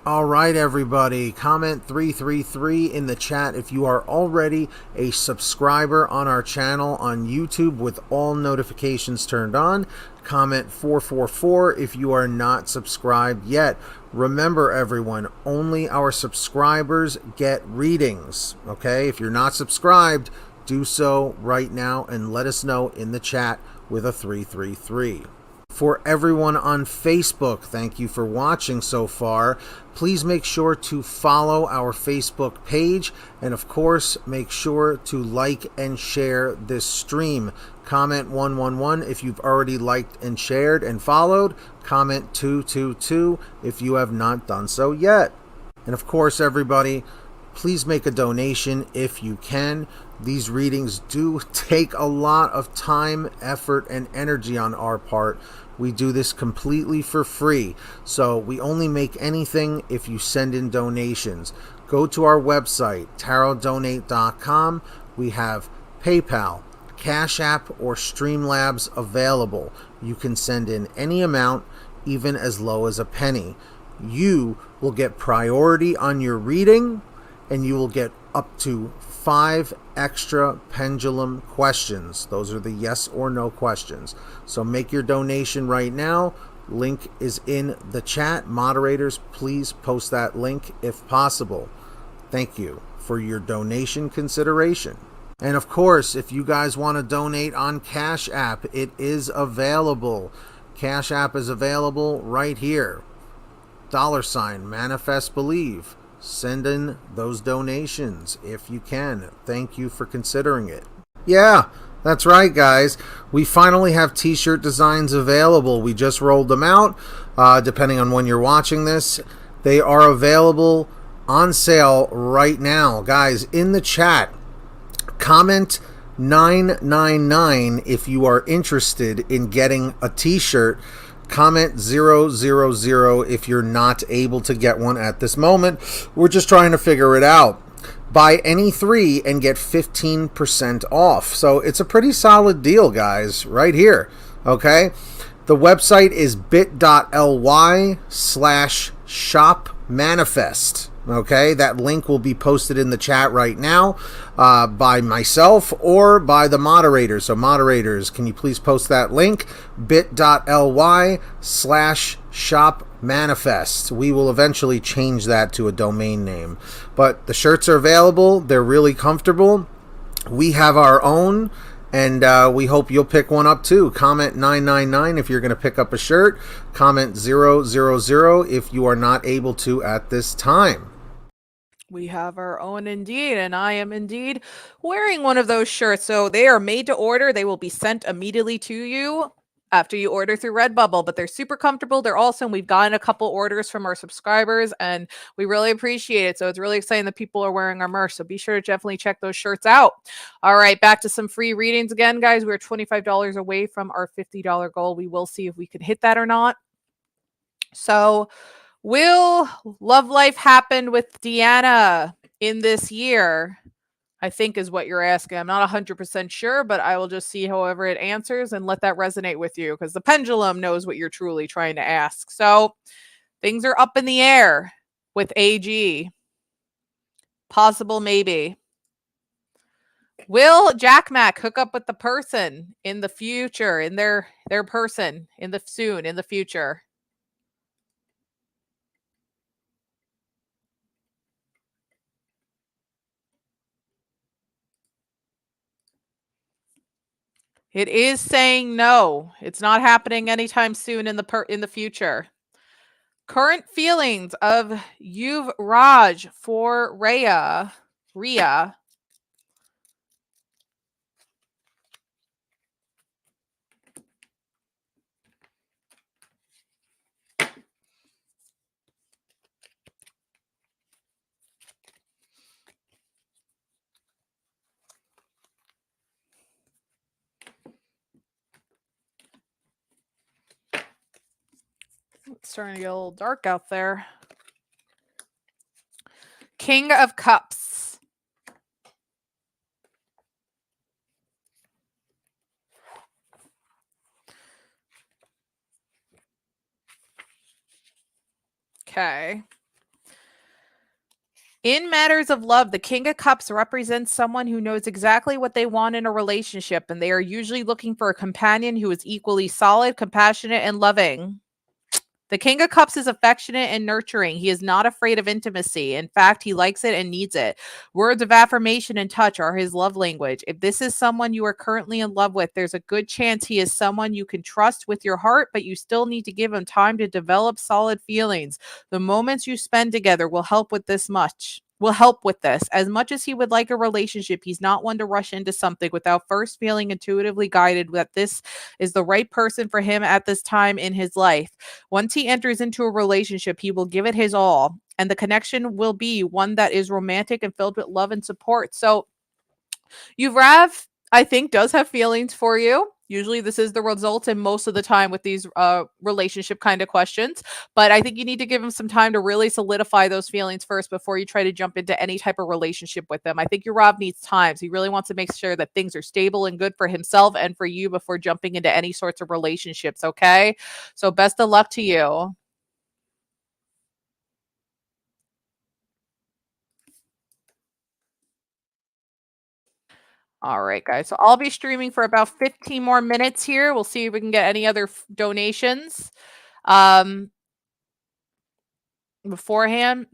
All right, everybody. Comment 333 in the chat if you are already a subscriber on our channel on YouTube with all notifications turned on. Comment 444 if you are not subscribed yet. Remember, everyone, only our subscribers get readings. Okay? If you're not subscribed, do so right now and let us know in the chat with a 333. For everyone on Facebook, thank you for watching so far. Please make sure to follow our Facebook page, and of course, make sure to like and share this stream. Comment 111 if you've already liked and shared and followed. Comment 222 if you have not done so yet. And of course, everybody, please make a donation if you can. These readings do take a lot of time, effort, and energy on our part. We do this completely for free, so we only make anything if you send in donations. Go to our website, tarotdonate.com. We have PayPal, Cash App, or Streamlabs available. You can send in any amount, even as low as a penny. You will get priority on your reading, and you will get up to 5 extra pendulum questions. Those are the yes or no questions. So make your donation right now. Link is in the chat. Moderators, please post that link if possible. Thank you for your donation consideration. And of course, if you guys want to donate on Cash App, it is available. Cash App is available right here. $manifest believe. Send in those donations if you can. Thank you for considering it. Yeah, that's right, guys. We finally have t-shirt designs available. We just rolled them out. Depending on when you're watching this, they are available on sale right now. Guys, in the chat, comment 999 if you are interested in getting a t-shirt. Comment 000 if you're not able to get one at this moment. We're just trying to figure it out. Buy any 3 and get 15% off. So it's a pretty solid deal, guys, right here. Okay? The website is bit.ly/shopmanifest. Okay, that link will be posted in the chat right now by myself or by the moderators. So moderators, can you please post that link? bit.ly/shopmanifest. We will eventually change that to a domain name. But the shirts are available. They're really comfortable. We have our own, and we hope you'll pick one up too. Comment 999 if you're going to pick up a shirt. Comment 000 if you are not able to at this time. We have our own indeed, and I am indeed wearing one of those shirts. So they are made to order. They will be sent immediately to you after you order through Redbubble, but they're super comfortable. They're awesome. We've gotten a couple orders from our subscribers, and we really appreciate it. So it's really exciting that people are wearing our merch. So be sure to definitely check those shirts out. All right, back to some free readings again, guys. We're $25 away from our $50 goal. We will see if we can hit that or not. So will love life happen with Deanna in this year? I think is what you're asking. I'm not 100% sure, but I will just see however it answers and let that resonate with you, because the pendulum knows what you're truly trying to ask. So things are up in the air with AG. Possible maybe. Will Jack Mac hook up with the person in the future, in their person in the future? It is saying no. It's not happening anytime soon in the future. Current feelings of Yuvraj for Rhea. It's starting to get a little dark out there. King of Cups. Okay. In matters of love, the King of Cups represents someone who knows exactly what they want in a relationship, and they are usually looking for a companion who is equally solid, compassionate, and loving. The King of Cups is affectionate and nurturing. He is not afraid of intimacy. In fact, he likes it and needs it. Words of affirmation and touch are his love language. If this is someone you are currently in love with, there's a good chance he is someone you can trust with your heart, but you still need to give him time to develop solid feelings. The moments you spend together will help with this. As much as he would like a relationship, he's not one to rush into something without first feeling intuitively guided that this is the right person for him at this time in his life. Once he enters into a relationship, he will give it his all, and the connection will be one that is romantic and filled with love and support. So Yuvrav, I think, does have feelings for you. Usually this is the result, and most of the time with these relationship kind of questions. But I think you need to give him some time to really solidify those feelings first before you try to jump into any type of relationship with them. I think your Rob needs time. So he really wants to make sure that things are stable and good for himself and for you before jumping into any sorts of relationships, okay? So best of luck to you. All right, guys. So I'll be streaming for about 15 more minutes here. We'll see if we can get any other donations beforehand.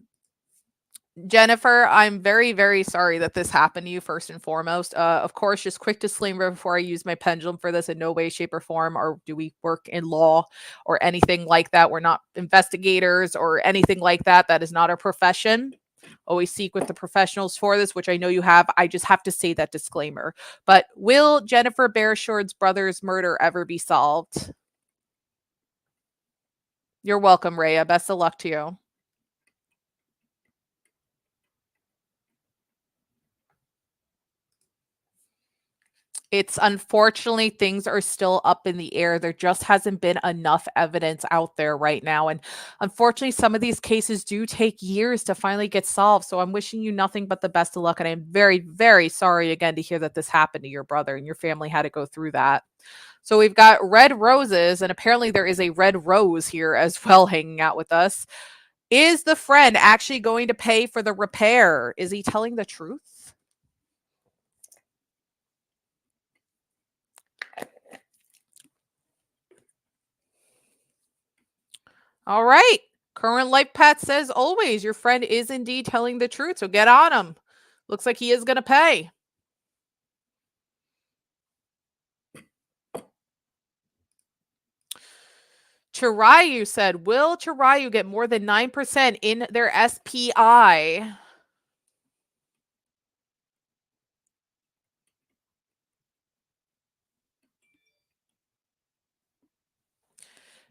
Jennifer, I'm very, very sorry that this happened to you, first and foremost. Of course, just quick disclaimer before I use my pendulum for this: in no way, shape, or form or do we work in law or anything like that. We're not investigators or anything like that. That is not our profession. Always seek with the professionals for this, which I know you have. I just have to say that disclaimer. But will Jennifer Bearshord's brother's murder ever be solved? You're welcome, Rhea. Best of luck to you. It's unfortunately things are still up in the air. There just hasn't been enough evidence out there right now. And unfortunately, some of these cases do take years to finally get solved. So I'm wishing you nothing but the best of luck. And I'm very, very sorry again to hear that this happened to your brother and your family had to go through that. So we've got red roses, and apparently there is a red rose here as well hanging out with us. Is the friend actually going to pay for the repair? Is he telling the truth? All right. Current life path says always your friend is indeed telling the truth. So get on him. Looks like he is going to pay. Chirayu said, will Chirayu get more than 9% in their SPI?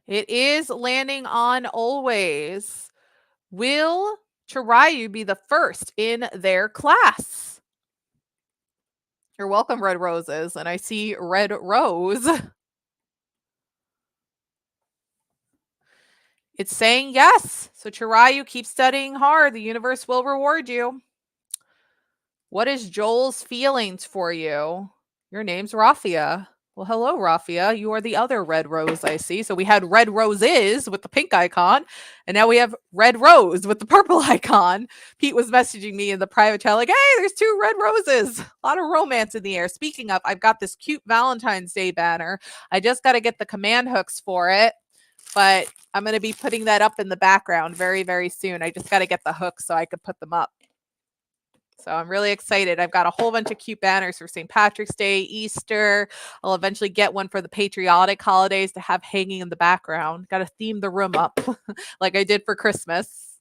It is landing on always. Will Chirayu be the first in their class? You're welcome, Red Roses. And I see Red Rose. It's saying yes. So Chirayu, keep studying hard. The universe will reward you. What is Joel's feelings for you? Your name's Rafia. Well, hello, Rafia. You are the other red rose I see. So we had red roses with the pink icon, and now we have red rose with the purple icon. Pete was messaging me in the private chat like, hey, there's two red roses. A lot of romance in the air. Speaking of, I've got this cute Valentine's Day banner. I just got to get the command hooks for it, but I'm going to be putting that up in the background very, very soon. I just got to get the hooks so I could put them up. So I'm really excited. I've got a whole bunch of cute banners for St. Patrick's Day, Easter. I'll eventually get one for the patriotic holidays to have hanging in the background. Got to theme the room up like I did for Christmas.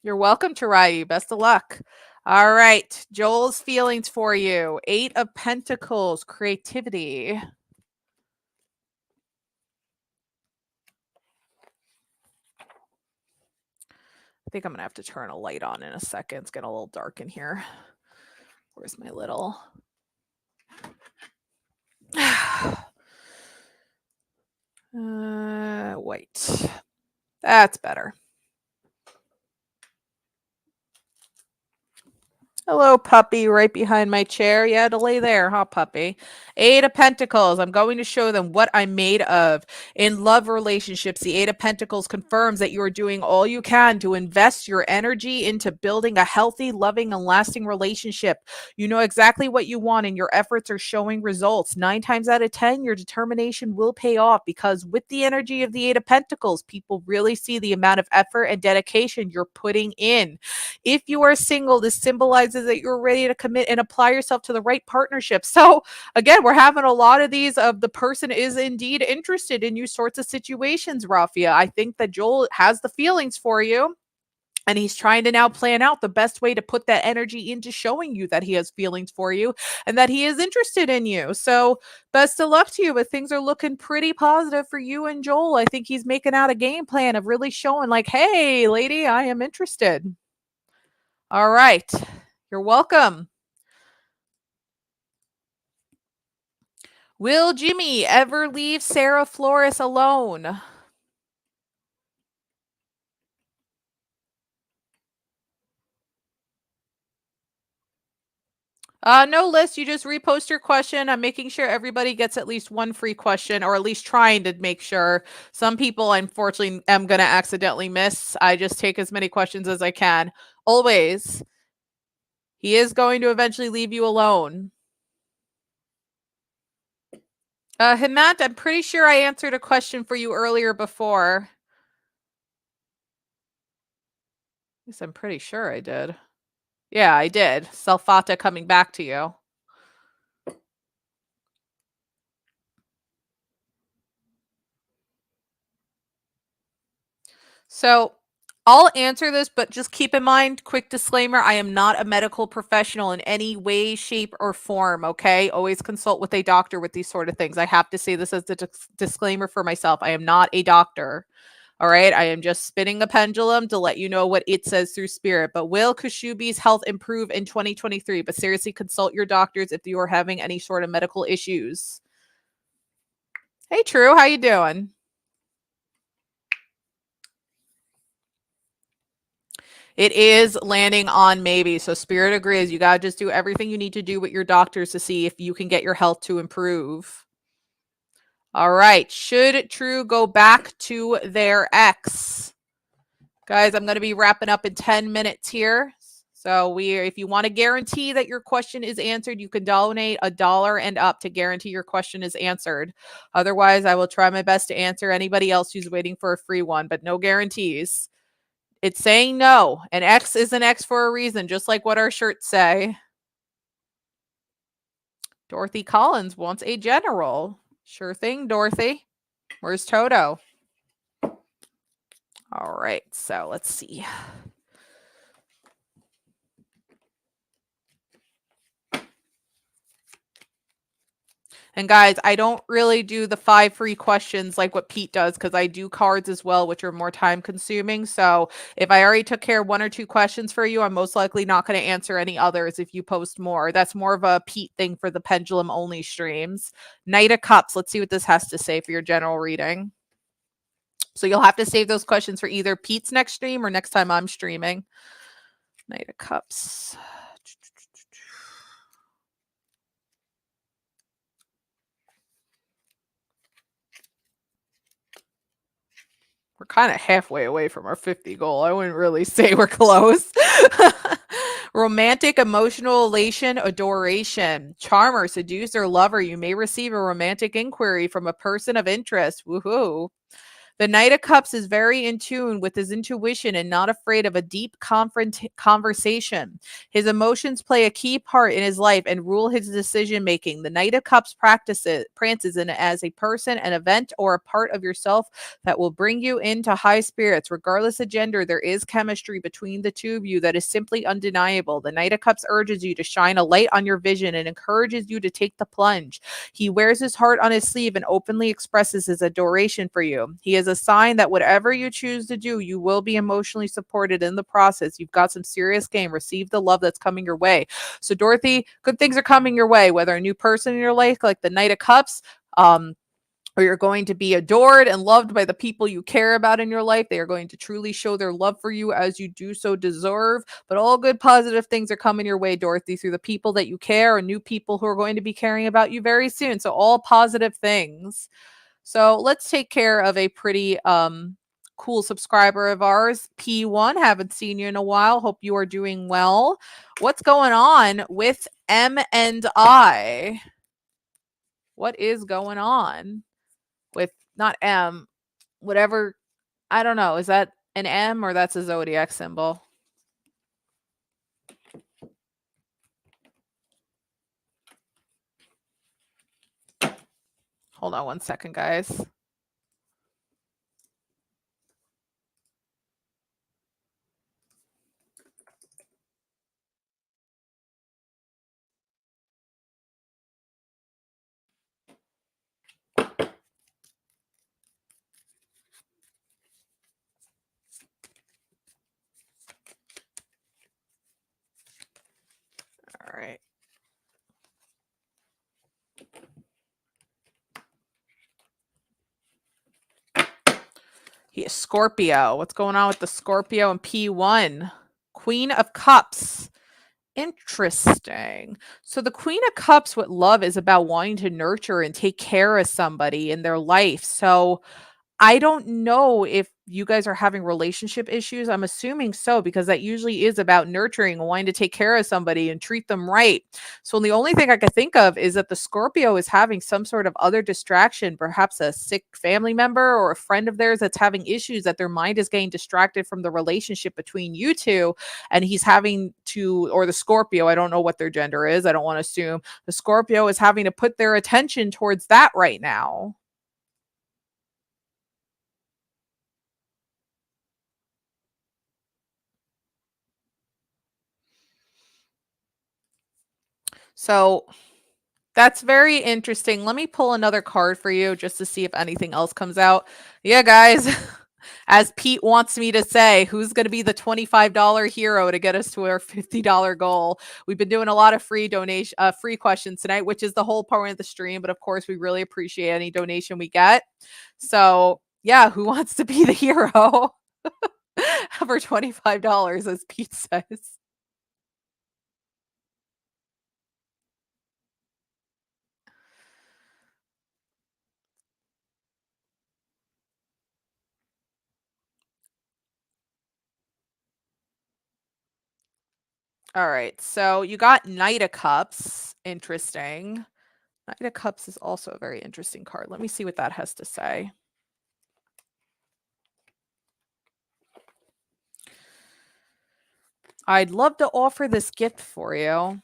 You're welcome, Chirayu. Best of luck. All right. Joel's feelings for you. 8 of Pentacles, creativity. I think I'm going to have to turn a light on in a second. It's getting a little dark in here. Where's my little... white. That's better. Hello, puppy, right behind my chair. Yeah, to lay there, huh, puppy? 8 of Pentacles. I'm going to show them what I'm made of. In love relationships, the 8 of Pentacles confirms that you are doing all you can to invest your energy into building a healthy, loving, and lasting relationship. You know exactly what you want, and your efforts are showing results. 9 times out of 10, your determination will pay off because with the energy of the 8 of Pentacles, people really see the amount of effort and dedication you're putting in. If you are single, this symbolizes that you're ready to commit and apply yourself to the right partnership. So again, we're having a lot of these of the person is indeed interested in you sorts of situations, Rafia. I think that Joel has the feelings for you. And he's trying to now plan out the best way to put that energy into showing you that he has feelings for you and that he is interested in you. So best of luck to you, but things are looking pretty positive for you and Joel. I think he's making out a game plan of really showing like, hey, lady, I am interested. All right. You're welcome. Will Jimmy ever leave Sarah Flores alone? No, Liz, you just repost your question. I'm making sure everybody gets at least one free question, or at least trying to make sure. Some people, unfortunately, am going to accidentally miss. I just take as many questions as I can. Always. He is going to eventually leave you alone. Himant, I'm pretty sure I answered a question for you earlier before. Yes, I'm pretty sure I did. Yeah, I did. Selfata coming back to you. So I'll answer this, but just keep in mind, quick disclaimer, I am not a medical professional in any way, shape, or form, okay? Always consult with a doctor with these sort of things. I have to say this as the disclaimer for myself. I am not a doctor. All right. I am just spinning a pendulum to let you know what it says through spirit. But will Kashubi's health improve in 2023? But seriously, consult your doctors if you are having any sort of medical issues. Hey, True, how you doing? It is landing on maybe. So spirit agrees. You got to just do everything you need to do with your doctors to see if you can get your health to improve. All right. Should True go back to their ex? Guys, I'm going to be wrapping up in 10 minutes here. So if you want to guarantee that your question is answered, you can donate $1 and up to guarantee your question is answered. Otherwise, I will try my best to answer anybody else who's waiting for a free one, but no guarantees. It's saying no. An X is an X for a reason, just like what our shirts say. Dorothy Collins wants a general. Sure thing, Dorothy. Where's Toto? All right, so let's see. And guys, I don't really do the 5 free questions like what Pete does because I do cards as well, which are more time consuming. So if I already took care of 1 or 2 questions for you, I'm most likely not going to answer any others if you post more. That's more of a Pete thing for the pendulum only streams. Knight of Cups. Let's see what this has to say for your general reading. So you'll have to save those questions for either Pete's next stream or next time I'm streaming. Knight of Cups. We're kind of halfway away from our 50 goal. I wouldn't really say we're close. Romantic, emotional elation, adoration. Charmer, seducer, lover. You may receive a romantic inquiry from a person of interest. Woohoo. The Knight of Cups is very in tune with his intuition and not afraid of a deep conversation. His emotions play a key part in his life and rule his decision making. The Knight of Cups prances in as a person, an event, or a part of yourself that will bring you into high spirits. Regardless of gender, there is chemistry between the two of you that is simply undeniable. The Knight of Cups urges you to shine a light on your vision and encourages you to take the plunge. He wears his heart on his sleeve and openly expresses his adoration for you. He is a sign that whatever you choose to do, you will be emotionally supported in the process. You've got some serious game. Receive the love that's coming your way. So, Dorothy, good things are coming your way, whether a new person in your life, like the Knight of Cups, or you're going to be adored and loved by the people you care about in your life. They are going to truly show their love for you as you do so deserve. But all good, positive things are coming your way, Dorothy, through the people that you care and new people who are going to be caring about you very soon. So all positive things. So let's take care of a pretty cool subscriber of ours, P1. Haven't seen you in a while. Hope you are doing well. What's going on with M and I? What is going on with not M, whatever? I don't know. Is that an M or that's a zodiac symbol? Hold on 1 second, guys. All right. He is Scorpio. What's going on with the Scorpio and P1? Queen of Cups. Interesting. So the Queen of Cups with love is about wanting to nurture and take care of somebody in their life. So I don't know if you guys are having relationship issues. I'm assuming so, because that usually is about nurturing and wanting to take care of somebody and treat them right. So the only thing I could think of is that the Scorpio is having some sort of other distraction, perhaps a sick family member or a friend of theirs that's having issues, that their mind is getting distracted from the relationship between you two. And he's having to, or the Scorpio, I don't know what their gender is, I don't want to assume. The Scorpio is having to put their attention towards that right now. So that's very interesting. Let me pull another card for you just to see if anything else comes out. Yeah, guys, as Pete wants me to say, who's going to be the $25 hero to get us to our $50 goal? We've been doing a lot of free donation, free questions tonight, which is the whole point of the stream. But of course, we really appreciate any donation we get. So yeah, who wants to be the hero for $25, as Pete says? All right, so you got Knight of Cups. Interesting. Knight of Cups is also a very interesting card. Let me see what that has to say. I'd love to offer this gift for you.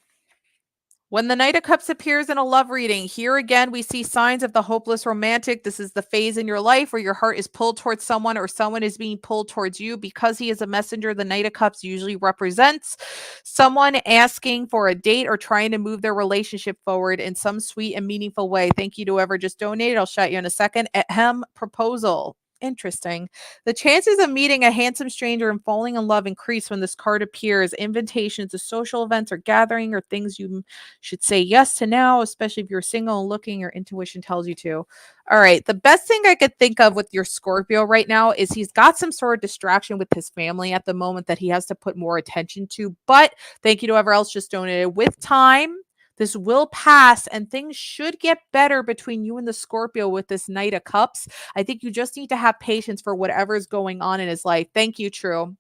When the Knight of Cups appears in a love reading, here again we see signs of the hopeless romantic. This is the phase in your life where your heart is pulled towards someone or someone is being pulled towards you. Because he is a messenger, the Knight of Cups usually represents someone asking for a date or trying to move their relationship forward in some sweet and meaningful way. Thank you to whoever just donated. I'll shout you in a second. Ahem, proposal. Interesting. The chances of meeting a handsome stranger and falling in love increase when this card appears. Invitations to social events or gathering or things you should say yes to now, especially if you're single and looking, your intuition tells you to. All right. The best thing I could think of with your Scorpio right now is he's got some sort of distraction with his family at the moment that he has to put more attention to. But thank you to whoever else just donated. With time, this will pass and things should get better between you and the Scorpio with this Knight of Cups. I think you just need to have patience for whatever's going on in his life. Thank you, True.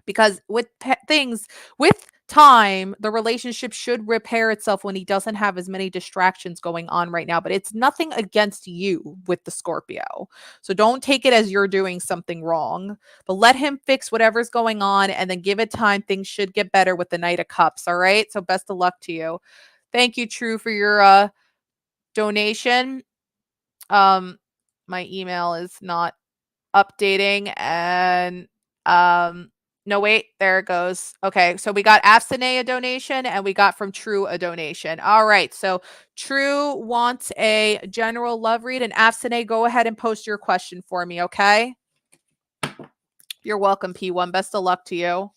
Because with things, with time, the relationship should repair itself when he doesn't have as many distractions going on right now. But it's nothing against you with the Scorpio. So don't take it as you're doing something wrong, but let him fix whatever's going on and then give it time. Things should get better with the Knight of Cups. All right. So best of luck to you. Thank you, True, for your donation. My email is not updating and no, wait, there it goes. Okay, so we got Afsane a donation and we got from True a donation. All right, so True wants a general love read, and Afsane, go ahead and post your question for me, okay? You're welcome, P1. Best of luck to you.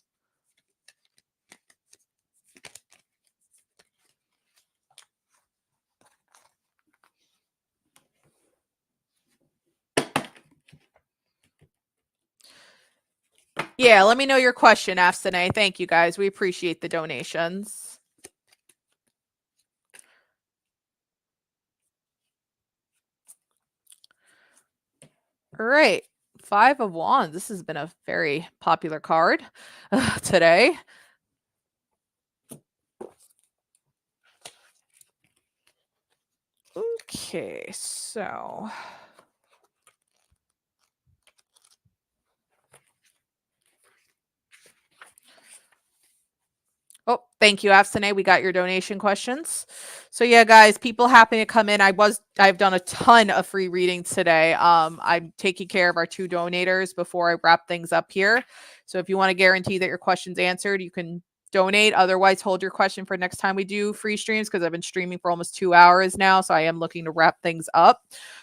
Yeah, let me know your question, Afsane. Thank you, guys. We appreciate the donations. All right. 5 of Wands. This has been a very popular card today. Okay, so oh, thank you, Afsane. We got your donation questions. So yeah, guys, people happy to come in. I've done a ton of free readings today. I'm taking care of our 2 donators before I wrap things up here. So if you want to guarantee that your question's answered, you can donate. Otherwise, hold your question for next time we do free streams, because I've been streaming for almost 2 hours now. So I am looking to wrap things up.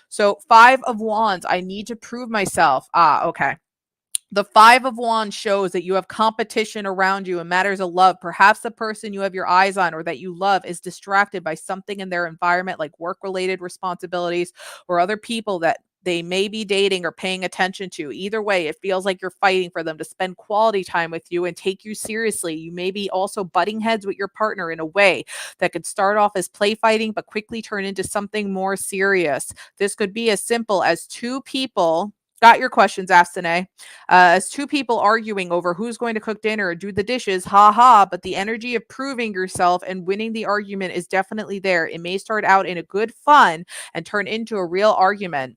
So 5 of Wands, I need to prove myself. Okay. The 5 of Wands shows that you have competition around you in matters of love. Perhaps the person you have your eyes on or that you love is distracted by something in their environment, like work-related responsibilities or other people that they may be dating or paying attention to. Either way, it feels like you're fighting for them to spend quality time with you and take you seriously. You may be also butting heads with your partner in a way that could start off as play fighting but quickly turn into something more serious. This could be as simple as two people. Got your questions, Astane. As two people arguing over who's going to cook dinner or do the dishes, ha, but the energy of proving yourself and winning the argument is definitely there. It may start out in a good fun and turn into a real argument.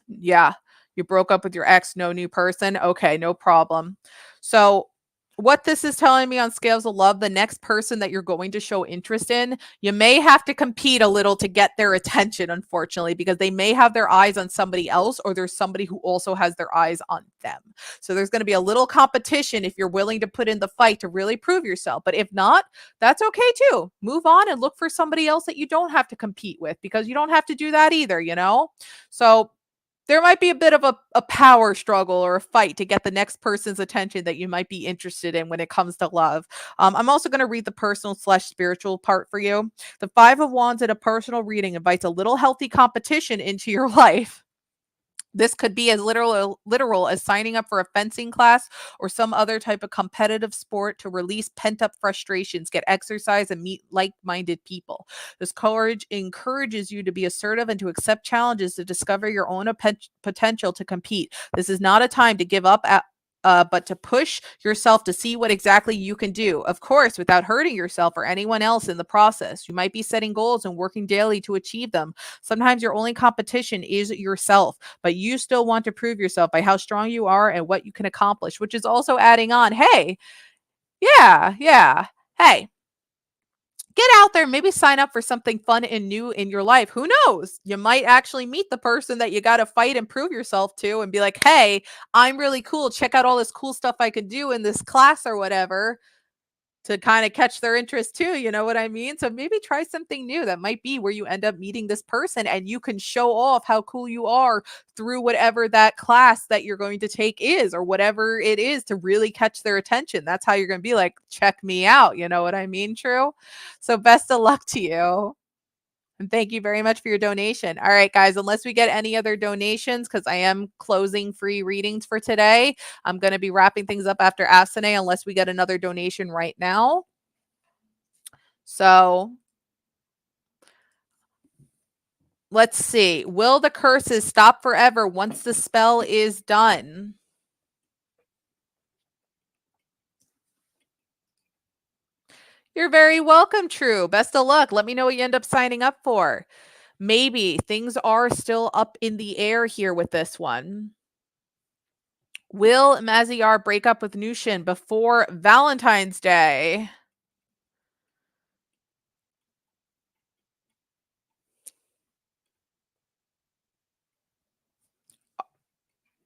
Yeah, you broke up with your ex, no new person. Okay, no problem. So, what this is telling me on scales of love, the next person that you're going to show interest in, you may have to compete a little to get their attention, unfortunately, because they may have their eyes on somebody else or there's somebody who also has their eyes on them. So, there's going to be a little competition if you're willing to put in the fight to really prove yourself. But if not, that's okay too. Move on and look for somebody else that you don't have to compete with because you don't have to do that either, you know? So, there might be a bit of a power struggle or a fight to get the next person's attention that you might be interested in when it comes to love. I'm also going to read the personal/spiritual part for you. The Five of Wands in a personal reading invites a little healthy competition into your life. This could be as literal as signing up for a fencing class or some other type of competitive sport to release pent-up frustrations, get exercise, and meet like-minded people. This courage encourages you to be assertive and to accept challenges to discover your own potential to compete. This is not a time to give up but to push yourself to see what exactly you can do. Of course, without hurting yourself or anyone else in the process. You might be setting goals and working daily to achieve them. Sometimes your only competition is yourself, but you still want to prove yourself by how strong you are and what you can accomplish, which is also adding on, hey, yeah. Hey, get out there, maybe sign up for something fun and new in your life. Who knows? You might actually meet the person that you got to fight and prove yourself to and be like, hey, I'm really cool. Check out all this cool stuff I could do in this class or whatever to kind of catch their interest too. You know what I mean? So maybe try something new. That might be where you end up meeting this person and you can show off how cool you are through whatever that class that you're going to take is or whatever it is to really catch their attention. That's how you're going to be like, check me out. You know what I mean? True. So best of luck to you. And thank you very much for your donation. All right, guys, unless we get any other donations, because I am closing free readings for today, I'm going to be wrapping things up after Asane unless we get another donation right now. So let's see. Will the curses stop forever once the spell is done? You're very welcome, True. Best of luck. Let me know what you end up signing up for. Maybe things are still up in the air here with this one. Will Maziar break up with Nushin before Valentine's Day?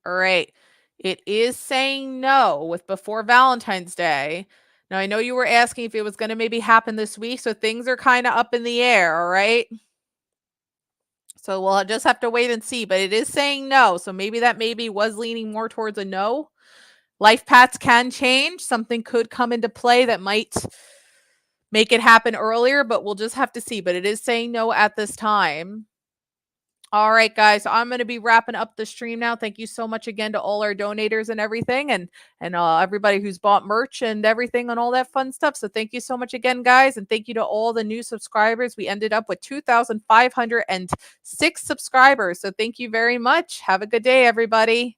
All right. It is saying no with before Valentine's Day. Now, I know you were asking if it was going to maybe happen this week, so things are kind of up in the air, all right? So we'll just have to wait and see, but it is saying no. So maybe that maybe was leaning more towards a no. Life paths can change. Something could come into play that might make it happen earlier, but we'll just have to see. But it is saying no at this time. All right, guys. So I'm going to be wrapping up the stream now. Thank you so much again to all our donators and everything, and everybody who's bought merch and everything and all that fun stuff. So thank you so much again, guys, and thank you to all the new subscribers. We ended up with 2,506 subscribers. So thank you very much. Have a good day, everybody.